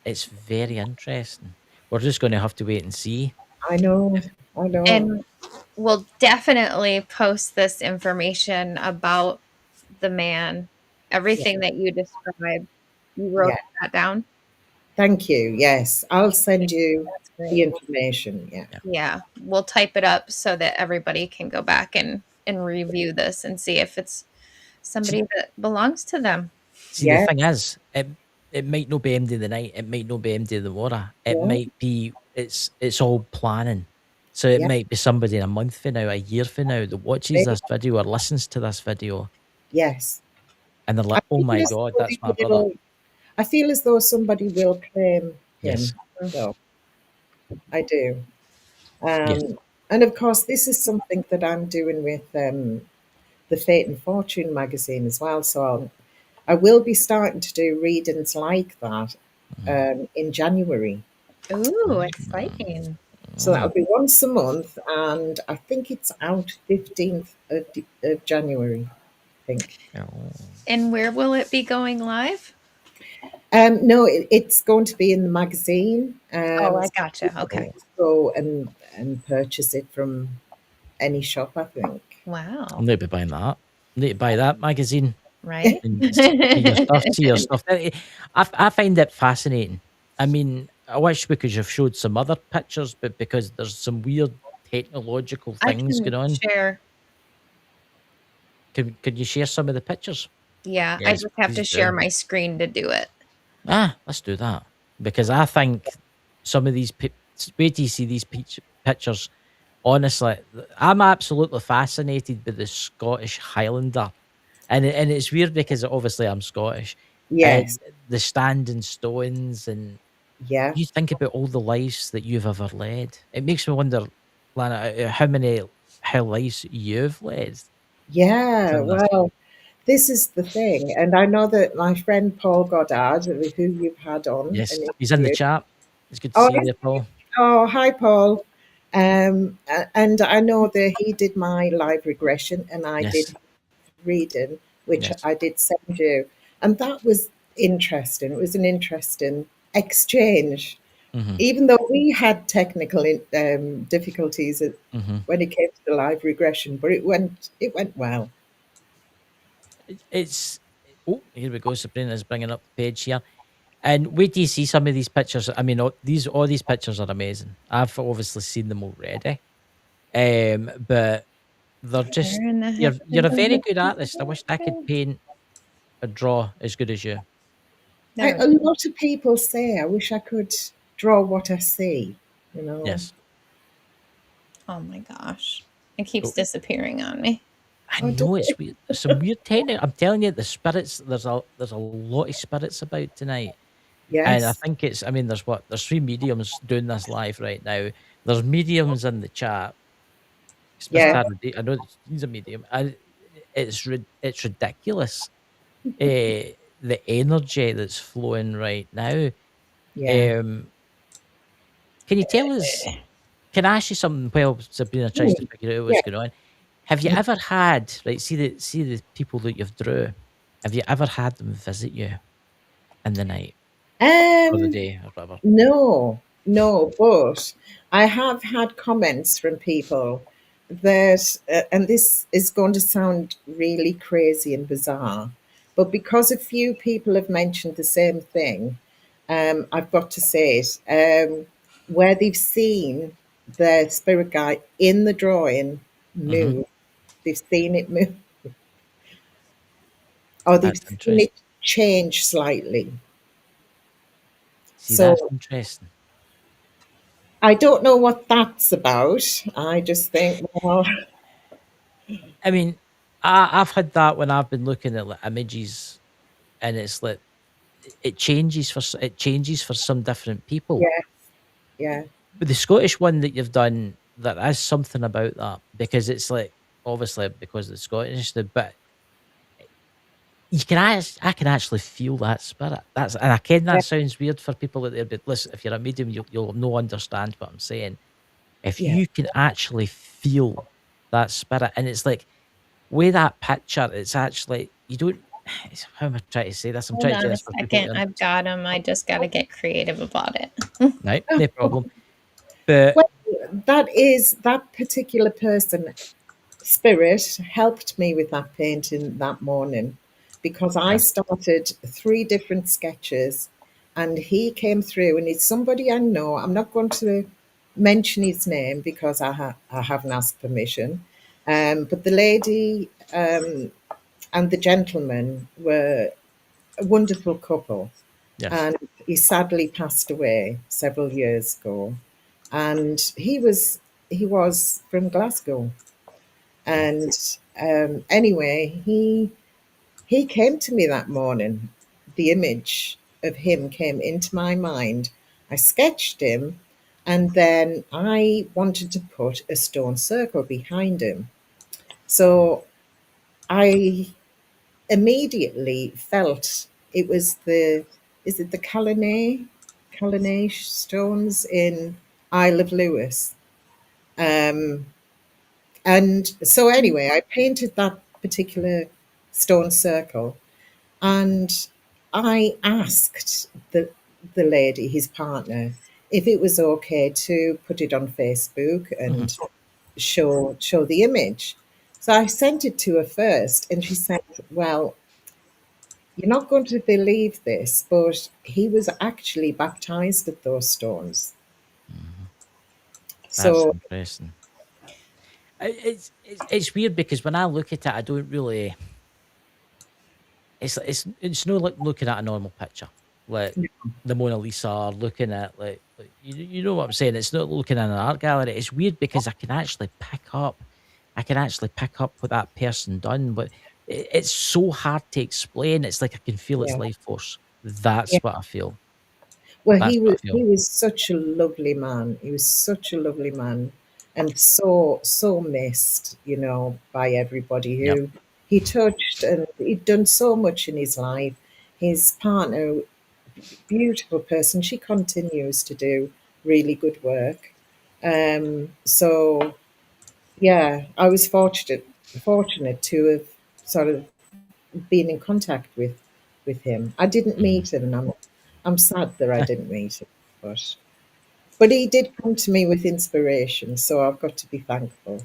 [SPEAKER 3] It's very interesting. We're just going to have to wait and see.
[SPEAKER 4] I know, I know.
[SPEAKER 2] And we'll definitely post this information about the man,
[SPEAKER 4] Yeah,
[SPEAKER 2] everything that you described. You wrote
[SPEAKER 4] yeah.
[SPEAKER 2] that down?
[SPEAKER 4] Thank you. Yes, I'll send you
[SPEAKER 2] That's
[SPEAKER 4] the
[SPEAKER 2] great.
[SPEAKER 4] information. Yeah,
[SPEAKER 3] Yeah.
[SPEAKER 2] Yeah, we'll type it up so that everybody can go back and review this and see if it's
[SPEAKER 3] See,
[SPEAKER 2] somebody that belongs to them.
[SPEAKER 3] see, the
[SPEAKER 4] yeah,
[SPEAKER 3] thing is, it might not be MD of the night. It might not be MD of the morning. It
[SPEAKER 4] yeah,
[SPEAKER 3] might be it's all planning. So it
[SPEAKER 4] yeah.
[SPEAKER 3] might be somebody in a month from now, a year from now, that watches
[SPEAKER 4] Maybe.
[SPEAKER 3] this video or listens to this video,
[SPEAKER 4] Yes.
[SPEAKER 3] and they're
[SPEAKER 4] I
[SPEAKER 3] like, "Oh
[SPEAKER 4] feel
[SPEAKER 3] my
[SPEAKER 4] as
[SPEAKER 3] god,
[SPEAKER 4] though
[SPEAKER 3] that's my
[SPEAKER 4] they
[SPEAKER 3] brother."
[SPEAKER 4] will. I feel as though somebody will claim
[SPEAKER 3] Yes,
[SPEAKER 4] him. So I do.
[SPEAKER 3] yes.
[SPEAKER 4] And of course, this is something that I'm doing with the Fate and Fortune magazine as well. So I will be starting to do readings like that
[SPEAKER 3] Mhm.
[SPEAKER 4] in January.
[SPEAKER 2] Ooh, exciting.
[SPEAKER 4] So that'll be once a month, and I think it's out 15th of January, I think.
[SPEAKER 3] Oh.
[SPEAKER 2] And where will it be going live?
[SPEAKER 4] No, it's going to be in the magazine.
[SPEAKER 2] Oh, I
[SPEAKER 4] So
[SPEAKER 2] gotcha. Okay.
[SPEAKER 4] go and purchase it from any shop, I think.
[SPEAKER 2] Wow.
[SPEAKER 3] I need to be buying that. I need to buy that magazine
[SPEAKER 2] Right?
[SPEAKER 3] and see your stuff. See your stuff. I find it fascinating. I mean, I wish we could have showed some other pictures, but because there's some weird technological
[SPEAKER 2] I
[SPEAKER 3] things
[SPEAKER 2] can
[SPEAKER 3] going on,
[SPEAKER 2] share.
[SPEAKER 3] could you share some of the pictures?
[SPEAKER 2] Yeah, I
[SPEAKER 3] Yes,
[SPEAKER 2] just have to
[SPEAKER 3] please
[SPEAKER 2] share
[SPEAKER 3] do.
[SPEAKER 2] my screen to do it.
[SPEAKER 3] Let's do that because I think some of these wait till you see these pictures. Honestly, I'm absolutely fascinated by the Scottish Highlander, and it's weird because obviously I'm Scottish, and
[SPEAKER 4] Yes,
[SPEAKER 3] the standing stones, and
[SPEAKER 4] yeah,
[SPEAKER 3] you think about all the lives that you've ever led. It makes me wonder, Lana, how lives you've led
[SPEAKER 4] yeah.
[SPEAKER 3] from this.
[SPEAKER 4] Well, this is the thing, and I know that my friend Paul Goddard, who you've had on
[SPEAKER 3] Yes,
[SPEAKER 4] an
[SPEAKER 3] he's in the
[SPEAKER 4] interview.
[SPEAKER 3] chat. It's good to
[SPEAKER 4] Oh,
[SPEAKER 3] see you there, Paul.
[SPEAKER 4] oh, hi, Paul. And I know that he did my live regression, and I
[SPEAKER 3] Yes,
[SPEAKER 4] did reading, which
[SPEAKER 3] yes.
[SPEAKER 4] I did send you, and that was interesting. It was an interesting exchange,
[SPEAKER 3] hmm
[SPEAKER 4] even though we had technical difficulties
[SPEAKER 3] hmm
[SPEAKER 4] when it came to the live regression, but it went well.
[SPEAKER 3] It's oh, here we go. Sabrina's bringing up the page here. And wait till you see some of these pictures. I mean, all these pictures are amazing. I've obviously seen them already, but they're just
[SPEAKER 2] Where in the heck
[SPEAKER 3] you're
[SPEAKER 2] did
[SPEAKER 3] a
[SPEAKER 2] the
[SPEAKER 3] very
[SPEAKER 2] heck
[SPEAKER 3] good
[SPEAKER 2] did
[SPEAKER 3] artist. I
[SPEAKER 2] that
[SPEAKER 3] wish I could
[SPEAKER 2] go?
[SPEAKER 3] paint or draw as good as you.
[SPEAKER 2] There
[SPEAKER 4] A
[SPEAKER 2] we go.
[SPEAKER 4] lot of people say, I wish I could draw what I see, you know.
[SPEAKER 3] Yes.
[SPEAKER 2] Oh my gosh. It keeps
[SPEAKER 3] Oh,
[SPEAKER 2] disappearing on me.
[SPEAKER 3] I
[SPEAKER 4] Oh,
[SPEAKER 3] know it's weird. There's some weird technique. I'm telling you, the spirits. There's a lot of spirits about tonight. And I
[SPEAKER 4] yes,
[SPEAKER 3] think it's, I mean, there's three mediums doing this live right now. There's mediums in the chat. It's Miss
[SPEAKER 4] yeah,
[SPEAKER 3] Tara I know that he's a medium. It's ridiculous. The energy that's flowing right now.
[SPEAKER 4] yeah.
[SPEAKER 3] Um, can you tell us, can I ask you something while Sabrina tries to
[SPEAKER 4] Mm,
[SPEAKER 3] figure out what's
[SPEAKER 4] yeah.
[SPEAKER 3] going on? Have you ever had, right, see the people that you've drew, have you ever had them visit you in the night or the
[SPEAKER 4] Um,
[SPEAKER 3] day or whatever?
[SPEAKER 4] No, no, but I have had comments from people that, and this is going to sound really crazy and bizarre, but because a few people have mentioned the same thing, I've got to say it, where they've seen the spirit guide in the drawing
[SPEAKER 3] hmm
[SPEAKER 4] move, they've seen it move, or they've
[SPEAKER 3] That's
[SPEAKER 4] seen
[SPEAKER 3] interesting.
[SPEAKER 4] it change slightly.
[SPEAKER 3] See, that's
[SPEAKER 4] So
[SPEAKER 3] interesting.
[SPEAKER 4] I don't know what that's about. I just think, well,
[SPEAKER 3] I mean, I've had that when I've been looking at like images, and it's like it changes for some different people.
[SPEAKER 4] yeah, yeah,
[SPEAKER 3] But the Scottish one that you've done, there is something about that because it's like obviously because of the Scottish, but I can actually feel that spirit. That's and I ken
[SPEAKER 4] yeah,
[SPEAKER 3] that sounds weird for people out there, but listen, if you're a medium, you'll no understand what I'm saying. If
[SPEAKER 4] yeah.
[SPEAKER 3] you can actually feel that spirit, and it's like with that picture, it's actually you don't. How am I trying to say this? I'm
[SPEAKER 2] Hold
[SPEAKER 3] trying to say
[SPEAKER 2] on a
[SPEAKER 3] this for people
[SPEAKER 2] second.
[SPEAKER 3] to
[SPEAKER 2] I've got them. I just got to get creative about it.
[SPEAKER 3] right,
[SPEAKER 4] Oh,
[SPEAKER 3] no problem. But
[SPEAKER 4] well, that particular person spirit helped me with that painting that morning because I
[SPEAKER 3] yes,
[SPEAKER 4] started three different sketches and he came through and it's somebody I know. I'm not going to mention his name because I haven't asked permission. But the lady and the gentleman were a wonderful couple.
[SPEAKER 3] yes,
[SPEAKER 4] And he sadly passed away several years ago. And he was from Glasgow.
[SPEAKER 3] oh,
[SPEAKER 4] And anyway, he came to me that morning. The image of him came into my mind. I sketched him, and then I wanted to put a stone circle behind him. So I immediately felt it was the is it the pollination stones in Isle of Lewis. Um, and so anyway, I painted that particular stone circle, and I asked the lady, his partner, if it was okay to put it on Facebook and show the image. So I sent it to her first, and she said, "Well, you're not going to believe this, but he was actually baptized at those stones."
[SPEAKER 3] That's
[SPEAKER 4] So
[SPEAKER 3] interesting. It's weird because when I look at it, I don't really. It's no like looking at a normal picture, like the Mona Lisa, or looking at like you know what I'm saying. It's not looking at an art gallery. It's weird because I can actually pick up what that person done, but it's so hard to explain. It's like I can feel its
[SPEAKER 4] yeah,
[SPEAKER 3] life force.
[SPEAKER 4] yeah.
[SPEAKER 3] That's what I feel.
[SPEAKER 4] Well,
[SPEAKER 3] That's what I
[SPEAKER 4] he
[SPEAKER 3] feel.
[SPEAKER 4] was such a lovely man. He was such a lovely man, and so missed, by everybody
[SPEAKER 3] Yep.
[SPEAKER 4] who he touched, and he'd done so much in his life. His partner, beautiful person, she continues to do really good work. So yeah, I was fortunate to have sort of been in contact with him. I didn't
[SPEAKER 3] Mhm.
[SPEAKER 4] meet him, and I'm sad that I didn't meet him, but he did come to me with inspiration, so I've got to be thankful.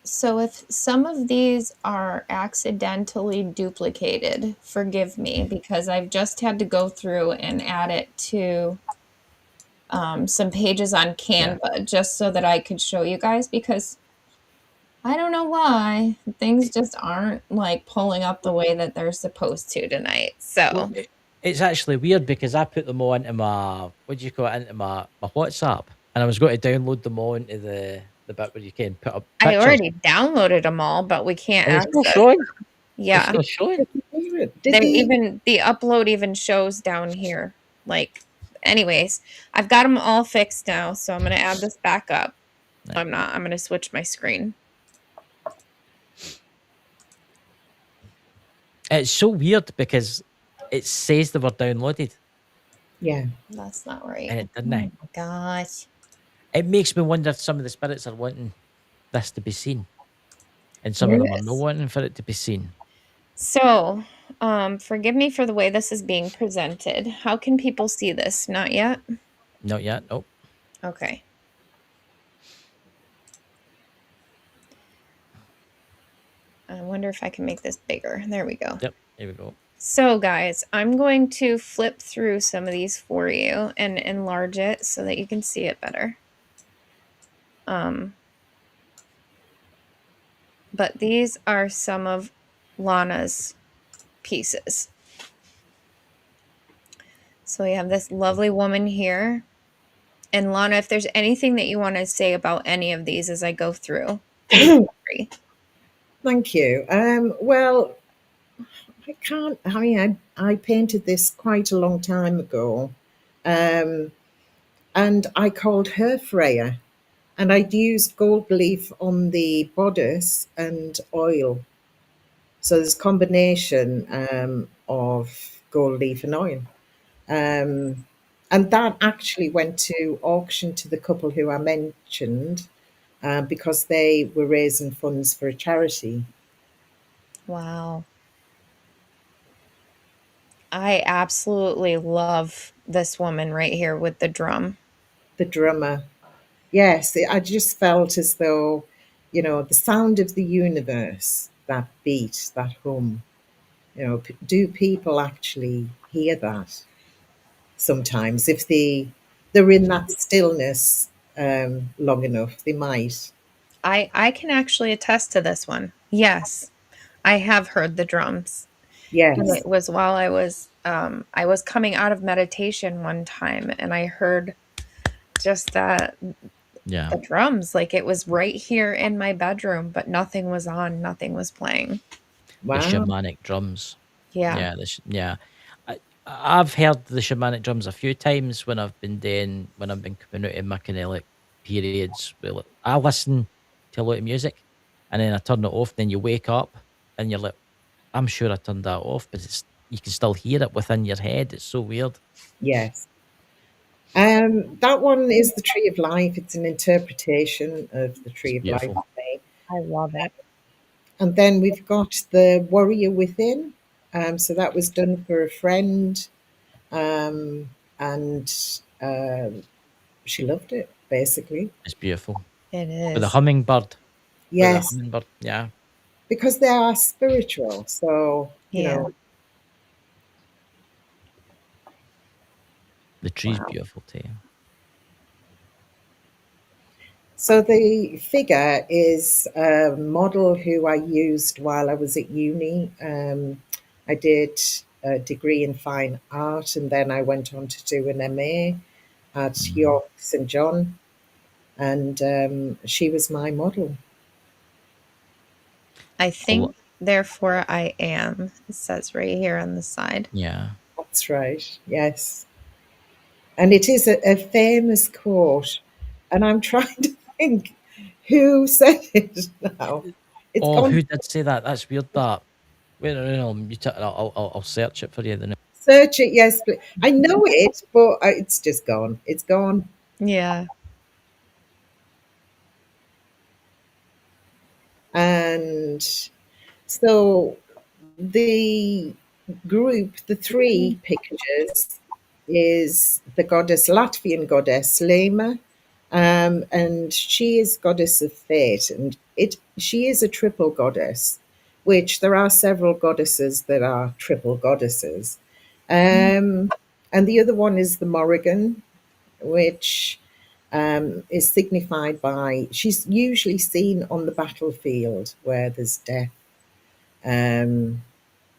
[SPEAKER 2] So if some of these are accidentally duplicated, forgive me because I've just had to go through and add it to some pages on
[SPEAKER 3] Yeah.
[SPEAKER 2] Canva just so that I could show you guys because I don't know why things just aren't like pulling up the way that they're supposed to tonight.
[SPEAKER 3] Well,
[SPEAKER 2] So
[SPEAKER 3] it's actually weird because I put them all into my what do you call it into my WhatsApp, and I was going to download them all into the bit where you can put up
[SPEAKER 2] I
[SPEAKER 3] pictures,
[SPEAKER 2] already downloaded them all, but we can't
[SPEAKER 3] and it's still
[SPEAKER 2] access.
[SPEAKER 3] showing. It's
[SPEAKER 2] Yeah.
[SPEAKER 3] still showing.
[SPEAKER 4] Did
[SPEAKER 2] They
[SPEAKER 4] the
[SPEAKER 2] even the upload even shows down here. Like anyways, I've got them all fixed now, so I'm going to add this back up.
[SPEAKER 3] Right.
[SPEAKER 2] I'm not. I'm going to switch my screen.
[SPEAKER 3] It's so weird because it says they were downloaded,
[SPEAKER 4] Yeah,
[SPEAKER 2] That's not right.
[SPEAKER 3] and it
[SPEAKER 2] Oh
[SPEAKER 3] didn't.
[SPEAKER 2] my gosh.
[SPEAKER 3] It makes me wonder if some of the spirits are wanting this to be seen, and some of them are not
[SPEAKER 4] yes,
[SPEAKER 3] wanting for it to be seen.
[SPEAKER 2] So, forgive me for the way this is being presented. How can people see this? Not yet?
[SPEAKER 3] Not yet. Nope.
[SPEAKER 2] Okay. I wonder if I can make this bigger. There we go.
[SPEAKER 3] Yep. Here we go.
[SPEAKER 2] So, guys, I'm going to flip through some of these for you and enlarge it so that you can see it better. But these are some of Lana's pieces. So we have this lovely woman here. And Lana, if there's anything that you want to say about any of these as I go through, please feel free.
[SPEAKER 4] thank you. Well, I can't. I mean, I painted this quite a long time ago, um, and I called her Freya, and I'd used gold leaf on the bodice and oil. So there's a combination of gold leaf and oil. Um, and that actually went to auction to the couple who I mentioned because they were raising funds for a charity.
[SPEAKER 2] Wow. I absolutely love this woman right here with the drum.
[SPEAKER 4] The drummer, yes, I just felt as though, the sound of the universe, that beat, that hum, do people actually hear that sometimes? If they're in that stillness long enough, they might.
[SPEAKER 2] I can actually attest to this one. Yes, I have heard the drums. And
[SPEAKER 4] Yes,
[SPEAKER 2] it was while I was coming out of meditation one time and I heard just that
[SPEAKER 3] Yeah.
[SPEAKER 2] the drums like it was right here in my bedroom, but nothing was on, nothing was playing.
[SPEAKER 3] The
[SPEAKER 4] wow,
[SPEAKER 3] shamanic drums.
[SPEAKER 2] Yeah.
[SPEAKER 3] Yeah. Yeah. I've heard the shamanic drums a few times when I've been coming out in my kind of like periods. Well, I listen to a lot of music, and then I turn it off. Then you wake up, and you're like, "I'm sure I turned that off," but you can still hear it within your head. It's so weird.
[SPEAKER 4] yes. That one is the Tree of Life. It's an interpretation of the
[SPEAKER 3] It's
[SPEAKER 4] Tree of Life
[SPEAKER 3] beautiful.
[SPEAKER 4] for me.
[SPEAKER 2] I love it.
[SPEAKER 4] And then we've got the Warrior Within. So that was done for a friend, um, and she loved it, basically.
[SPEAKER 3] It's beautiful.
[SPEAKER 2] It
[SPEAKER 3] With a
[SPEAKER 2] is.
[SPEAKER 3] hummingbird. With a
[SPEAKER 4] Yes,
[SPEAKER 3] hummingbird. Yeah.
[SPEAKER 4] because they are spiritual. So,
[SPEAKER 2] Yeah.
[SPEAKER 3] The tree's
[SPEAKER 2] Wow.
[SPEAKER 3] beautiful too.
[SPEAKER 4] So the figure is a model who I used while I was at uni. I did a degree in fine art, and then I went on to do an MA at
[SPEAKER 3] Mm.
[SPEAKER 4] York St John, and she was my model.
[SPEAKER 2] I
[SPEAKER 3] A lo-
[SPEAKER 2] think, therefore I am. It says right here on the side.
[SPEAKER 3] Yeah.
[SPEAKER 4] That's right, yes. And it is a famous quote, and I'm trying to think who said it now. It's
[SPEAKER 3] Oh,
[SPEAKER 4] gone.
[SPEAKER 3] who did say that? That's weird. That. Wait, no, no. I'll search it for you. Then.
[SPEAKER 4] Search it, yes, please. I know it, but it's just gone. It's gone.
[SPEAKER 2] Yeah.
[SPEAKER 4] And so the group, the three pictures, is the goddess, Latvian goddess Lema, and she is goddess of fate, and she is a triple goddess, which there are several goddesses that are triple goddesses. And the other one is the Morrigan, which is signified by, she's usually seen on the battlefield where there's death. Um,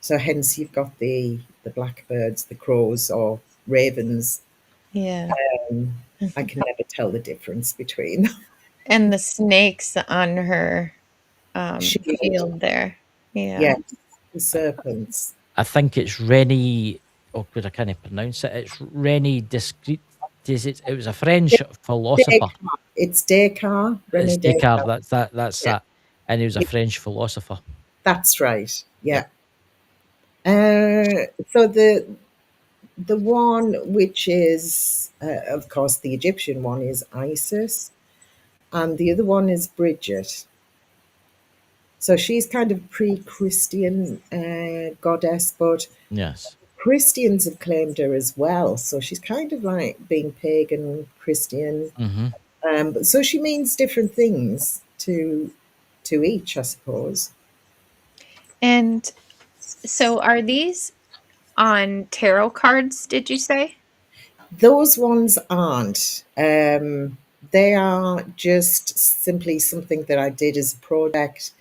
[SPEAKER 4] so hence you've got the blackbirds, the crows, or ravens.
[SPEAKER 2] Yeah.
[SPEAKER 4] Um, I can never tell the difference between them.
[SPEAKER 2] And the snakes on her
[SPEAKER 4] Shield,
[SPEAKER 2] field there. Yeah.
[SPEAKER 4] yes, the serpents.
[SPEAKER 3] I think it's Rennie. Oh, good, I can't pronounce it. It's Rennie Discrete. It was a French philosopher.
[SPEAKER 4] It's Descartes,
[SPEAKER 3] It's
[SPEAKER 4] René
[SPEAKER 3] Descartes.
[SPEAKER 4] Descartes.
[SPEAKER 3] That's that. That's
[SPEAKER 4] Yeah,
[SPEAKER 3] that. And he was a French philosopher.
[SPEAKER 4] that's right.
[SPEAKER 3] Yep.
[SPEAKER 4] Yeah. So the one which is, of course, the Egyptian one is Isis, and the other one is Bridget. So she's kind of pre-Christian goddess, but
[SPEAKER 3] Yes.
[SPEAKER 4] Christians have claimed her as well. So she's kind of like being pagan Christian.
[SPEAKER 3] Mm-hmm.
[SPEAKER 4] So she means different things to each, I suppose.
[SPEAKER 2] And so are these on tarot cards, did you say?
[SPEAKER 4] Those ones aren't. They are just simply something that I did as a project,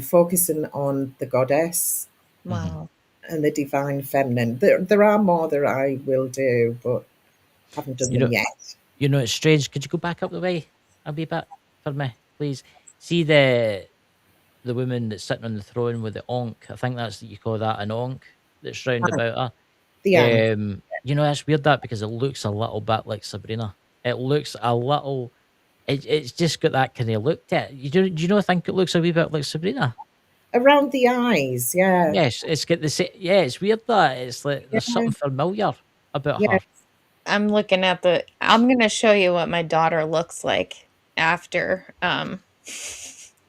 [SPEAKER 4] focusing on the goddess
[SPEAKER 3] Mm-hmm.
[SPEAKER 2] Wow.
[SPEAKER 4] and the divine feminine. There are more that I will do, but haven't done
[SPEAKER 3] You
[SPEAKER 4] them
[SPEAKER 3] know,
[SPEAKER 4] yet.
[SPEAKER 3] it's strange. Could you go back up the way a wee bit for me, please? See the woman that's sitting on the throne with the onk. I think that's you call that an onk that's round
[SPEAKER 4] Ah,
[SPEAKER 3] about
[SPEAKER 4] the Ankh.
[SPEAKER 3] her. That's weird that because it looks a little bit like Sabrina. It looks a little. It's just got that kind of look to it. Do you know? I think it looks a wee bit like Sabrina.
[SPEAKER 4] Around the eyes, yeah.
[SPEAKER 3] Yes, it's got the same. Yeah, it's weird that it's like
[SPEAKER 4] Yeah,
[SPEAKER 3] there's something familiar about
[SPEAKER 4] yeah.
[SPEAKER 3] her.
[SPEAKER 2] I'm looking at I'm going to show you what my daughter looks like after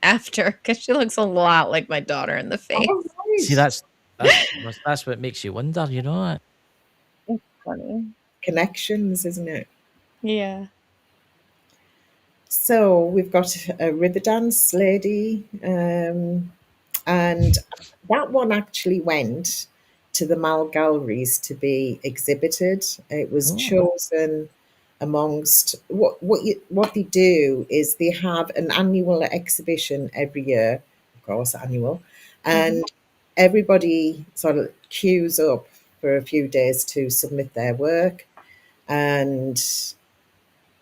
[SPEAKER 2] after, cuz she looks a lot like my daughter in the face.
[SPEAKER 4] All
[SPEAKER 3] See,
[SPEAKER 4] right.
[SPEAKER 3] that's what makes you wonder. You know.
[SPEAKER 2] It's funny.
[SPEAKER 4] Connections, isn't it?
[SPEAKER 2] Yeah.
[SPEAKER 4] So we've got a river dance lady, and that one actually went to the Mal Galleries to be exhibited. It was
[SPEAKER 3] Oh.
[SPEAKER 4] chosen amongst what they do is they have an annual exhibition every year, of course, annual, and everybody sort of queues up for a few days to submit their work. And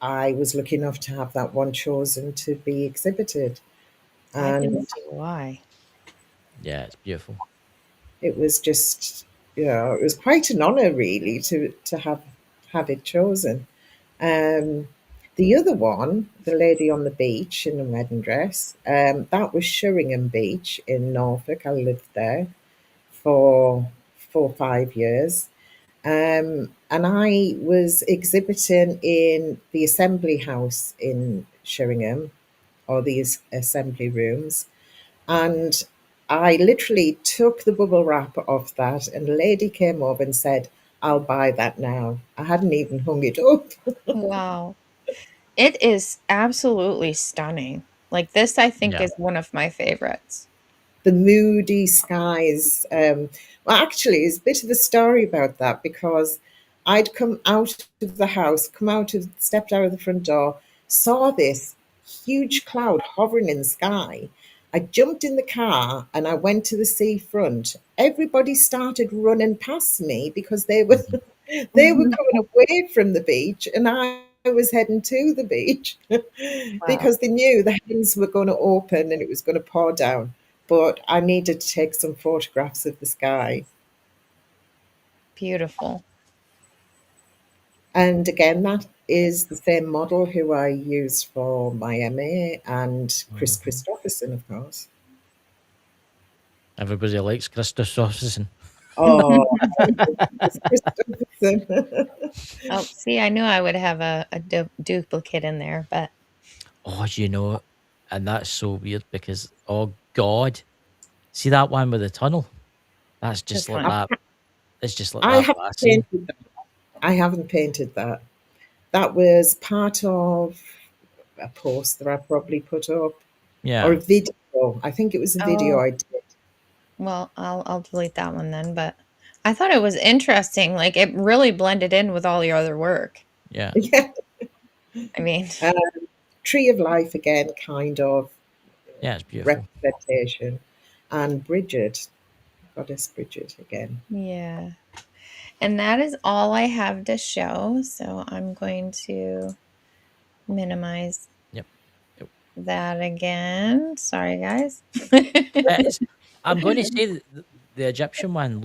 [SPEAKER 4] I was lucky enough to have that one chosen to be exhibited.
[SPEAKER 2] I can
[SPEAKER 4] And
[SPEAKER 2] see why.
[SPEAKER 3] Yeah, it's beautiful.
[SPEAKER 4] it was just, it was quite an honor really to have it chosen. Um, the other one, the lady on the beach in a wedding dress, that was Sheringham Beach in Norfolk. I lived there for 4 or 5 years. And I was exhibiting in the Assembly House in Sheringham, or the assembly rooms, and I literally took the bubble wrap off that, and a lady came over and said, "I'll buy that now." I hadn't even hung it up.
[SPEAKER 2] Wow. It is absolutely stunning. Like this, I think
[SPEAKER 3] Yeah.
[SPEAKER 2] is one of my favorites.
[SPEAKER 4] The moody skies. Well, actually, it's a bit of a story about that, because I'd come out of the house, stepped out of the front door, saw this huge cloud hovering in the sky. I jumped in the car and I went to the seafront. Everybody started running past me because they were
[SPEAKER 3] Mhm.
[SPEAKER 4] they were coming away from the beach, and I was heading to the beach
[SPEAKER 2] Wow.
[SPEAKER 4] because they knew the heavens were going to open and it was going to pour down. But I needed to take some photographs of the sky.
[SPEAKER 2] Beautiful.
[SPEAKER 4] And again, that is the same model who I used for my MA, and Chris
[SPEAKER 3] Mhm.
[SPEAKER 4] Christopherson, of course.
[SPEAKER 3] Everybody likes Krista Saucison.
[SPEAKER 4] Oh, Chris Christopherson.
[SPEAKER 2] Oh, see, I knew I would have a duplicate in there, but
[SPEAKER 3] Oh, you know, and that's so weird because, oh God, see that one with the tunnel? That's just
[SPEAKER 2] this
[SPEAKER 3] like
[SPEAKER 2] one.
[SPEAKER 3] that. It's just like
[SPEAKER 4] I
[SPEAKER 3] that
[SPEAKER 4] haven't
[SPEAKER 3] last scene.
[SPEAKER 4] painted that. I haven't painted that. That was part of a post that I probably put up, or a
[SPEAKER 3] Yeah.
[SPEAKER 4] video. I think it was a video
[SPEAKER 2] Oh,
[SPEAKER 4] I did.
[SPEAKER 2] well, I'll delete that one then, but I thought it was interesting. Like it really blended in with all your other work.
[SPEAKER 3] Yeah.
[SPEAKER 4] Yeah.
[SPEAKER 2] I mean,
[SPEAKER 4] Tree of Life again, kind of
[SPEAKER 3] Yeah. It's beautiful.
[SPEAKER 4] representation. And Bridget, Goddess Bridget again.
[SPEAKER 2] yeah. And that is all I have to show. So I'm going to minimize
[SPEAKER 3] Yep. Yep.
[SPEAKER 2] that again. Sorry, guys.
[SPEAKER 3] It's, I'm going to say that the Egyptian one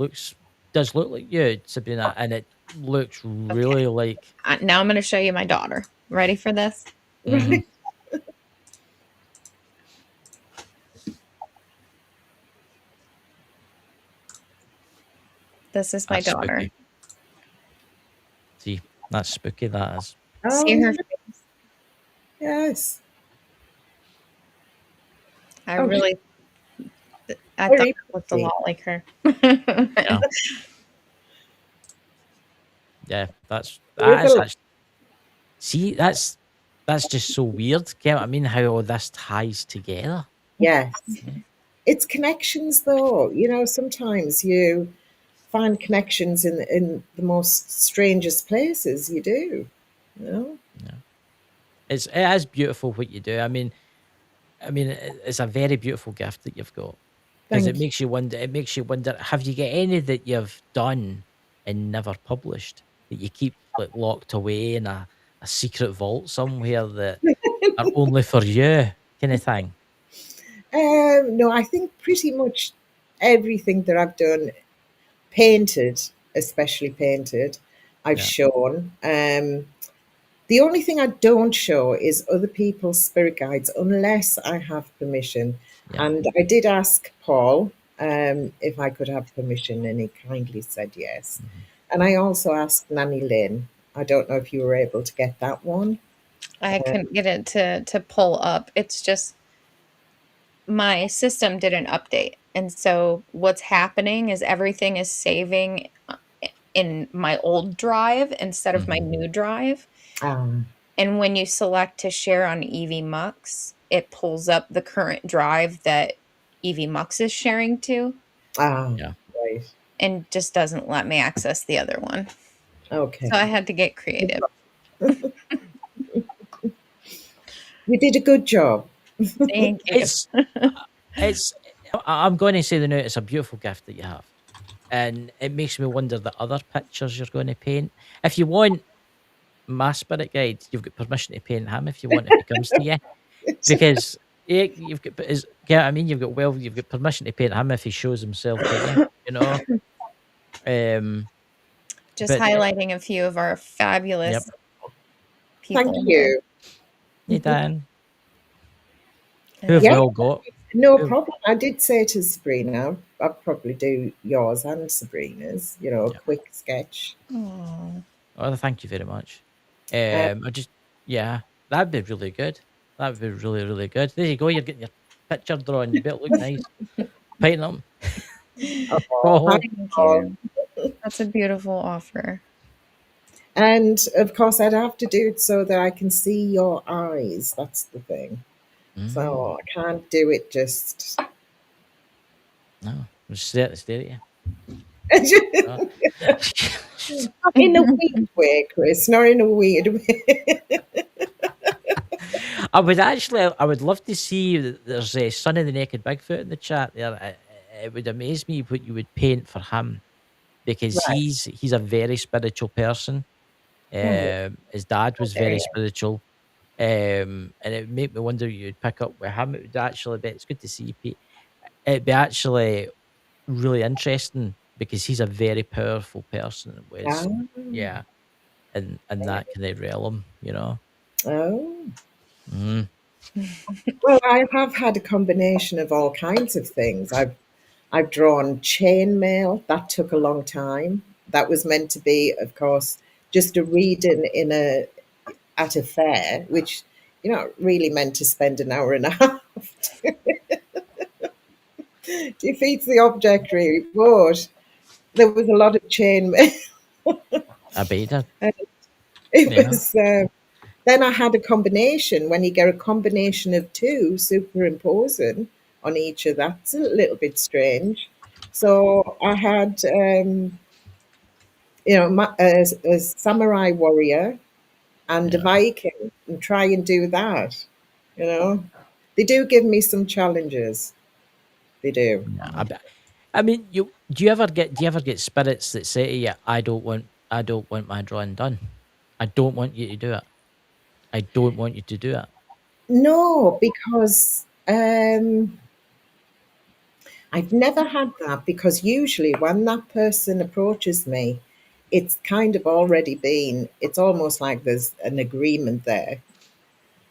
[SPEAKER 3] does look like you, Sabrina, and it looks
[SPEAKER 2] Okay.
[SPEAKER 3] really like.
[SPEAKER 2] Now I'm going to show you my daughter. Ready for this?
[SPEAKER 3] Mhm.
[SPEAKER 4] Right.
[SPEAKER 2] This is my
[SPEAKER 3] That's
[SPEAKER 2] daughter.
[SPEAKER 3] spooky. See, that's spooky. That is.
[SPEAKER 4] Oh,
[SPEAKER 2] See her?
[SPEAKER 4] yes.
[SPEAKER 2] I
[SPEAKER 4] Oh,
[SPEAKER 2] really, I thought
[SPEAKER 4] very
[SPEAKER 2] it looked a
[SPEAKER 4] pretty.
[SPEAKER 2] lot like her.
[SPEAKER 3] Yeah. Yeah. That
[SPEAKER 4] With
[SPEAKER 3] is
[SPEAKER 4] a,
[SPEAKER 3] actually. See, that's just so weird. Get what I mean? How all this ties together.
[SPEAKER 4] yes.
[SPEAKER 3] Mhm.
[SPEAKER 4] It's connections, though. Sometimes you find connections in the most strangest places. You do. You know?
[SPEAKER 3] Yeah. It is beautiful what you do. I mean, it's a very beautiful gift that you've got because it
[SPEAKER 4] Thank you.
[SPEAKER 3] makes you wonder. It makes you wonder: have you got any that you've done and never published that you keep like locked away in a secret vault somewhere that are only for you, kind of thing?
[SPEAKER 4] No, I think pretty much everything that I've done, painted, especially painted, I've
[SPEAKER 3] Yeah,
[SPEAKER 4] shown. The only thing I don't show is other people's spirit guides unless I have permission.
[SPEAKER 3] yeah.
[SPEAKER 4] And I did ask Paul if I could have permission, and he kindly said yes.
[SPEAKER 3] Mhm.
[SPEAKER 4] And I also asked Nanny Lynn. I don't know if you were able to get that one.
[SPEAKER 2] I couldn't get it to pull up. It's just my system did an update. And so what's happening is everything is saving in my old drive instead of my
[SPEAKER 3] Mhm.
[SPEAKER 2] new drive.
[SPEAKER 4] Ah,
[SPEAKER 2] And when you select to share on EV Mux, it pulls up the current drive that EV Mux is sharing to
[SPEAKER 3] Yeah.
[SPEAKER 4] right.
[SPEAKER 2] and just doesn't let me access the other one.
[SPEAKER 4] Okay.
[SPEAKER 2] So I had to get creative.
[SPEAKER 4] You did a good job.
[SPEAKER 2] Thank you.
[SPEAKER 3] It's it's. I'm going to say the note. It's a beautiful gift that you have, and it makes me wonder the other pictures you're going to paint. If you want my spirit guide, you've got permission to paint him if you want, if he comes to you. Because you've got yeah, I mean you've got permission to paint him if he shows himself to you, you know. Um
[SPEAKER 2] Just
[SPEAKER 3] but
[SPEAKER 2] highlighting a few of our
[SPEAKER 3] yep.
[SPEAKER 2] fabulous
[SPEAKER 4] Thank
[SPEAKER 2] people here.
[SPEAKER 4] you.
[SPEAKER 3] Hey Dan. Who
[SPEAKER 2] And
[SPEAKER 3] have we
[SPEAKER 4] Yeah,
[SPEAKER 3] all got?
[SPEAKER 4] No
[SPEAKER 3] Cool.
[SPEAKER 4] problem. I did say to Sabrina, I'd probably do yours and Sabrina's, a
[SPEAKER 3] Yeah.
[SPEAKER 4] quick sketch.
[SPEAKER 2] Oh,
[SPEAKER 3] Oh, thank you very much.
[SPEAKER 4] Uh,
[SPEAKER 3] I just, yeah, that'd be really good. That'd be really, really good. There you go. You're getting your picture drawn. You better look nice. Paint them.
[SPEAKER 4] oh,
[SPEAKER 3] Oh,
[SPEAKER 4] thank
[SPEAKER 2] thank
[SPEAKER 4] God.
[SPEAKER 2] you. That's a beautiful offer.
[SPEAKER 4] And of course, I'd have to do it so that I can see your eyes. That's the thing.
[SPEAKER 3] mm,
[SPEAKER 4] So I can't do it just
[SPEAKER 3] no. Just stare at you.
[SPEAKER 4] not
[SPEAKER 3] Oh.
[SPEAKER 4] in a weird way, Chris. Not in a weird way.
[SPEAKER 3] I would love to see that there's a Son of the Naked Bigfoot in the chat there. It would amaze me what you would paint for him because
[SPEAKER 4] Right.
[SPEAKER 3] he's a very spiritual person.
[SPEAKER 4] Oh,
[SPEAKER 3] His dad was very
[SPEAKER 4] okay.
[SPEAKER 3] spiritual. And it would make me wonder you'd pick up with him. It would actually be, it's good to see you, Pete. It'd be actually really interesting because he's a very powerful person.
[SPEAKER 4] Ah,
[SPEAKER 3] Was yeah, in that kind of realm, you know.
[SPEAKER 4] oh.
[SPEAKER 3] Mm,
[SPEAKER 4] Well, I have had a combination of all kinds of things. I've drawn chainmail. That took a long time. That was meant to be, of course, just a reading at a fair, which you're not really meant to spend an hour and a half. Defeats the object, really. But there was a lot of chainmail.
[SPEAKER 3] I bet you did.
[SPEAKER 4] It
[SPEAKER 3] Yeah,
[SPEAKER 4] was. Then I had a combination. When you get a combination of two superimposing on each other, that's a little bit strange. So I had, a samurai warrior and a
[SPEAKER 3] yeah,
[SPEAKER 4] Viking, and try and do that. You know, they do give me some challenges. They do.
[SPEAKER 3] yeah. I mean, you do you ever get spirits that say to you, I don't want my drawing done. I don't want you to do it. I don't want you to do it.
[SPEAKER 4] No, because I've never had that, because usually when that person approaches me, it's kind of already been, it's almost like there's an agreement there.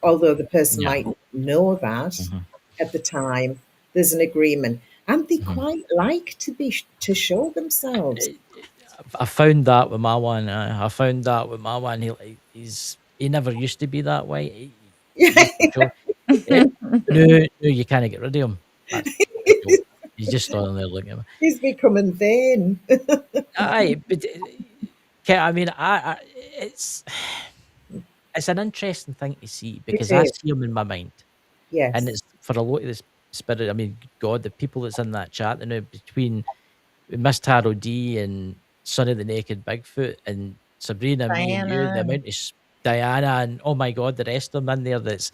[SPEAKER 4] Although the person
[SPEAKER 3] Yeah.
[SPEAKER 4] might not know that
[SPEAKER 3] Mhm,
[SPEAKER 4] at the time, there's an agreement. And they
[SPEAKER 3] mhm.
[SPEAKER 4] quite like to show themselves.
[SPEAKER 3] I found that with my one. I found that with my one. He never used to be that way. He used to show. Eh, no, no, you can't get rid of him. That's a joke. He's just standing there looking at me.
[SPEAKER 4] He's becoming vain.
[SPEAKER 3] Aye, but I mean, it's an interesting thing to see
[SPEAKER 4] It
[SPEAKER 3] because I
[SPEAKER 4] is,
[SPEAKER 3] see him in my mind, and
[SPEAKER 4] yes.
[SPEAKER 3] it's for a lot of this spirit. I mean, God, the people that's in that chat, you know, between Miss Taro D and Son of the Naked Bigfoot and Sabrina, me and you, the
[SPEAKER 2] Diana.
[SPEAKER 3] amount of Diana and oh my God, the rest of them in there that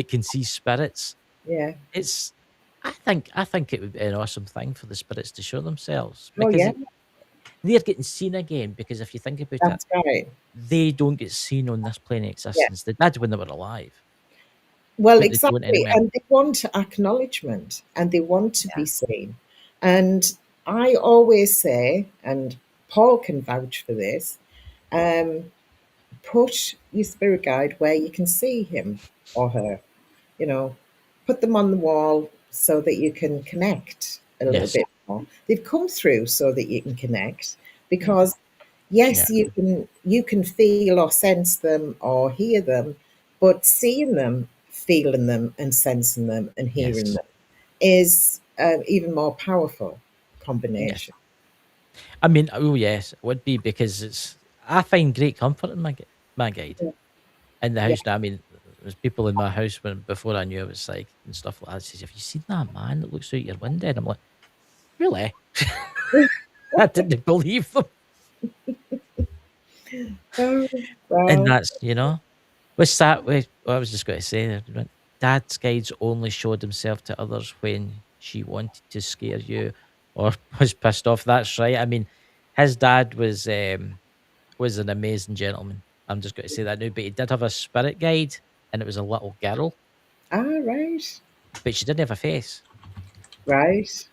[SPEAKER 3] can see spirits.
[SPEAKER 4] Yeah.
[SPEAKER 3] It's I think it would be an awesome thing for the spirits to show themselves
[SPEAKER 4] Oh,
[SPEAKER 3] because
[SPEAKER 4] yeah,
[SPEAKER 3] they're getting seen again. Because if you think about it,
[SPEAKER 4] that's right.
[SPEAKER 3] they don't get seen on this plane of
[SPEAKER 4] Yeah.
[SPEAKER 3] existence. They did when they were alive,
[SPEAKER 4] Well,
[SPEAKER 3] but they don't
[SPEAKER 4] exactly.
[SPEAKER 3] anymore.
[SPEAKER 4] And they want acknowledgement and they want to be
[SPEAKER 2] Yeah.
[SPEAKER 4] seen. And I always say, and Paul can vouch for this, um, put your spirit guide where you can see him or her. You know, put them on the wall so that you can connect a little
[SPEAKER 3] Yes,
[SPEAKER 4] bit more. They've come through so that you can connect,
[SPEAKER 3] yeah,
[SPEAKER 4] because
[SPEAKER 3] yeah,
[SPEAKER 4] yes, you can feel or sense them or hear them, but seeing them, feeling them, and sensing them and hearing
[SPEAKER 3] yes,
[SPEAKER 4] them is an even more powerful
[SPEAKER 3] yes.
[SPEAKER 4] combination.
[SPEAKER 3] I mean, oh yes, it would be because it's. I find great comfort in my guide
[SPEAKER 4] Yeah,
[SPEAKER 3] in the
[SPEAKER 4] yeah,
[SPEAKER 3] house now. I mean, there's people in my house when before I knew it was psych and stuff like that. Says, "Have you seen that man that looks out your window?" And I'm like, "Really?" I didn't believe them,
[SPEAKER 4] oh,
[SPEAKER 3] and
[SPEAKER 4] well,
[SPEAKER 3] that's what's that? Wait, I was just going to say, there, Dad's guides only showed himself to others when she wanted to scare you or was pissed off. That's right. I mean, his dad was an amazing gentleman. I'm just going to say that now, but he did have a spirit guide, and it was a little girl,
[SPEAKER 4] right,
[SPEAKER 3] but she didn't have a face,
[SPEAKER 4] right,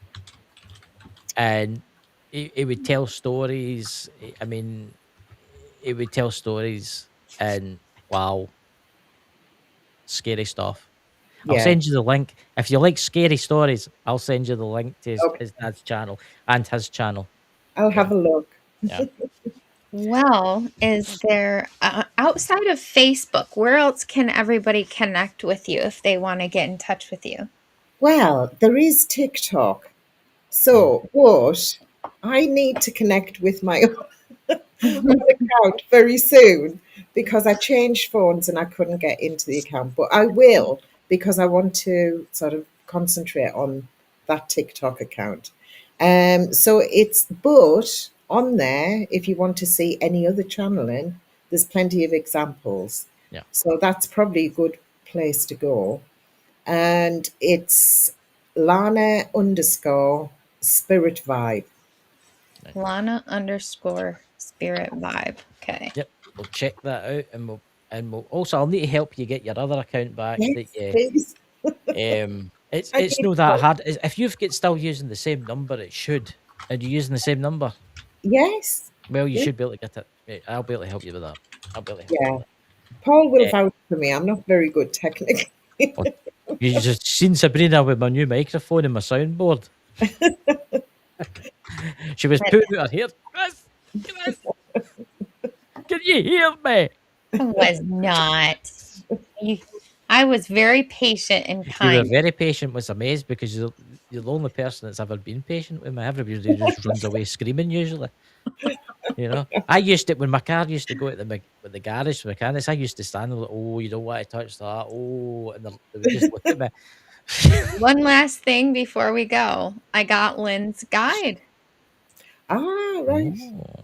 [SPEAKER 3] and he would tell stories. I mean, he would tell stories, and wow, scary stuff. I'll
[SPEAKER 4] Yeah.
[SPEAKER 3] send you the link. If you like scary stories, I'll send you the link to
[SPEAKER 4] Okay.
[SPEAKER 3] his dad's channel and his channel.
[SPEAKER 4] I'll have a look.
[SPEAKER 3] Yeah.
[SPEAKER 2] Well, is there outside of Facebook, where else can everybody connect with you if they want to get in touch with you?
[SPEAKER 4] Well, there is TikTok. So, but I need to connect with my own account very soon because I changed phones and I couldn't get into the account. But I will because I want to sort of concentrate on that TikTok account. So it's, but on there, if you want to see any other channeling, there's plenty of examples.
[SPEAKER 3] Yeah.
[SPEAKER 4] So that's probably a good place to go. And it's Lana _spirit vibe.
[SPEAKER 2] Lana _spirit vibe. Okay.
[SPEAKER 3] Yep. We'll check that out, and we'll also, I'll need to help you get your other account back.
[SPEAKER 4] Yes,
[SPEAKER 3] That you
[SPEAKER 4] please.
[SPEAKER 3] it's
[SPEAKER 4] I
[SPEAKER 3] it's
[SPEAKER 4] need
[SPEAKER 3] not that
[SPEAKER 4] help.
[SPEAKER 3] hard. If you've got still using the same number, it should. Are you using the same number?
[SPEAKER 4] Yes.
[SPEAKER 3] Well, you
[SPEAKER 4] Yeah.
[SPEAKER 3] should be able to get it. Right, I'll be able to help you with that. I'll be able to help you
[SPEAKER 4] Yeah.
[SPEAKER 3] with
[SPEAKER 4] Paul will
[SPEAKER 3] that.
[SPEAKER 4] vouch for me. I'm not very good technically.
[SPEAKER 3] Oh, you just seen Sabrina with my new microphone and my soundboard. She was putting out her hair. Chris, can you hear me?
[SPEAKER 2] I was not. I was very patient and
[SPEAKER 3] You were
[SPEAKER 2] kind.
[SPEAKER 3] very patient. Was amazed because you're the only person that's ever been patient with me. Everybody just runs away screaming usually. You know, I used to, when my car used to go to with the garage mechanics, I used to stand there like, oh, you don't want to touch that. Oh, and they would just look at me.
[SPEAKER 2] One last thing before we go. I got Lynn's guide.
[SPEAKER 4] Ah, right.
[SPEAKER 3] Oh,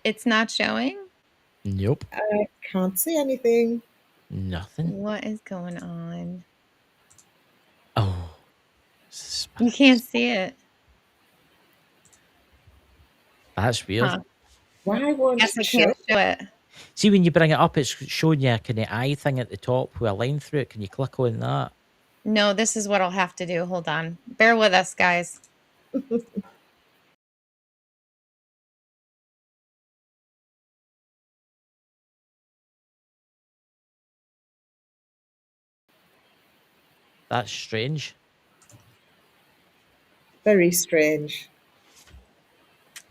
[SPEAKER 2] It's not showing?
[SPEAKER 3] nope.
[SPEAKER 4] I can't see anything.
[SPEAKER 3] Nothing.
[SPEAKER 2] What is going on?
[SPEAKER 3] Oh,
[SPEAKER 2] You can't see it.
[SPEAKER 3] that's weird.
[SPEAKER 2] Huh.
[SPEAKER 4] Why won't
[SPEAKER 2] Guess I
[SPEAKER 4] it show?
[SPEAKER 2] can't show it.
[SPEAKER 3] See, when you bring it up, it's showing you a kind of eye thing at the top with a line through it. Can you click on that?
[SPEAKER 2] No, this is what I'll have to do. Hold on. Bear with us, guys.
[SPEAKER 3] That's strange.
[SPEAKER 4] Very strange.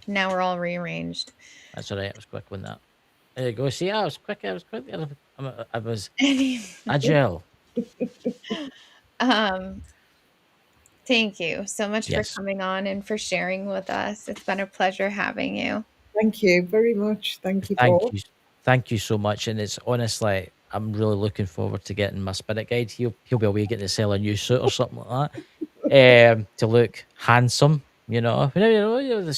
[SPEAKER 2] Now we're all rearranged.
[SPEAKER 3] That's all right. I was quick on that. There you go. See, I was quick. I was quick. I was agile.
[SPEAKER 2] Thank you so much
[SPEAKER 3] Yes.
[SPEAKER 2] for coming on and for sharing with us. It's been a pleasure having you.
[SPEAKER 4] Thank you very much. Thank you, Paul.
[SPEAKER 3] Thank you so much. And it's honestly, I'm really looking forward to getting my spirit guide. He'll be away getting to sell a new suit or something like that. To look handsome, you know. The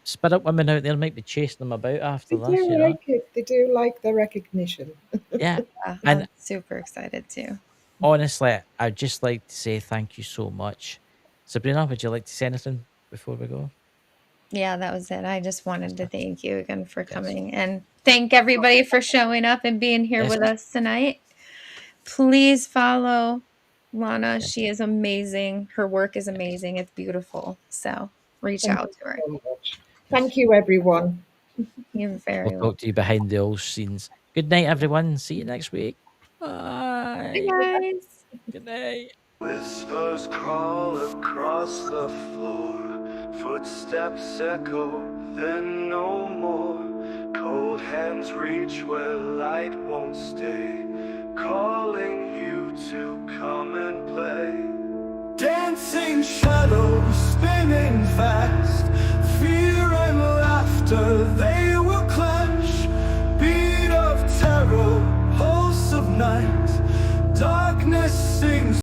[SPEAKER 3] spirit women out there might be chasing them about after
[SPEAKER 4] They
[SPEAKER 3] this,
[SPEAKER 4] do
[SPEAKER 3] you know.
[SPEAKER 4] like it. They do like the recognition.
[SPEAKER 3] Yeah.
[SPEAKER 2] Yeah,
[SPEAKER 3] And
[SPEAKER 2] I'm super excited too.
[SPEAKER 3] honestly, I'd just like to say thank you so much. Sabrina, would you like to say anything before we go?
[SPEAKER 2] Yeah, that was it. I just wanted to thank you again for coming and thank everybody for showing up and being here
[SPEAKER 3] Yes.
[SPEAKER 2] with us tonight. Please follow Lana.
[SPEAKER 3] Yes.
[SPEAKER 2] She is amazing. Her work is amazing. It's beautiful. So reach
[SPEAKER 4] Thank
[SPEAKER 2] out
[SPEAKER 4] you
[SPEAKER 2] to her.
[SPEAKER 4] so much. Thank you, everyone.
[SPEAKER 2] You're very
[SPEAKER 3] We'll
[SPEAKER 2] welcome.
[SPEAKER 3] talk to you behind the old scenes. Good night, everyone. See you next week.
[SPEAKER 2] Bye,
[SPEAKER 3] Bye.
[SPEAKER 2] guys.
[SPEAKER 3] Good night.
[SPEAKER 1] Whispers crawl across the floor. Footsteps echo, then no more. Cold hands reach where light won't stay, calling you to come and play. Dancing shadows spinning fast, fear and laughter, they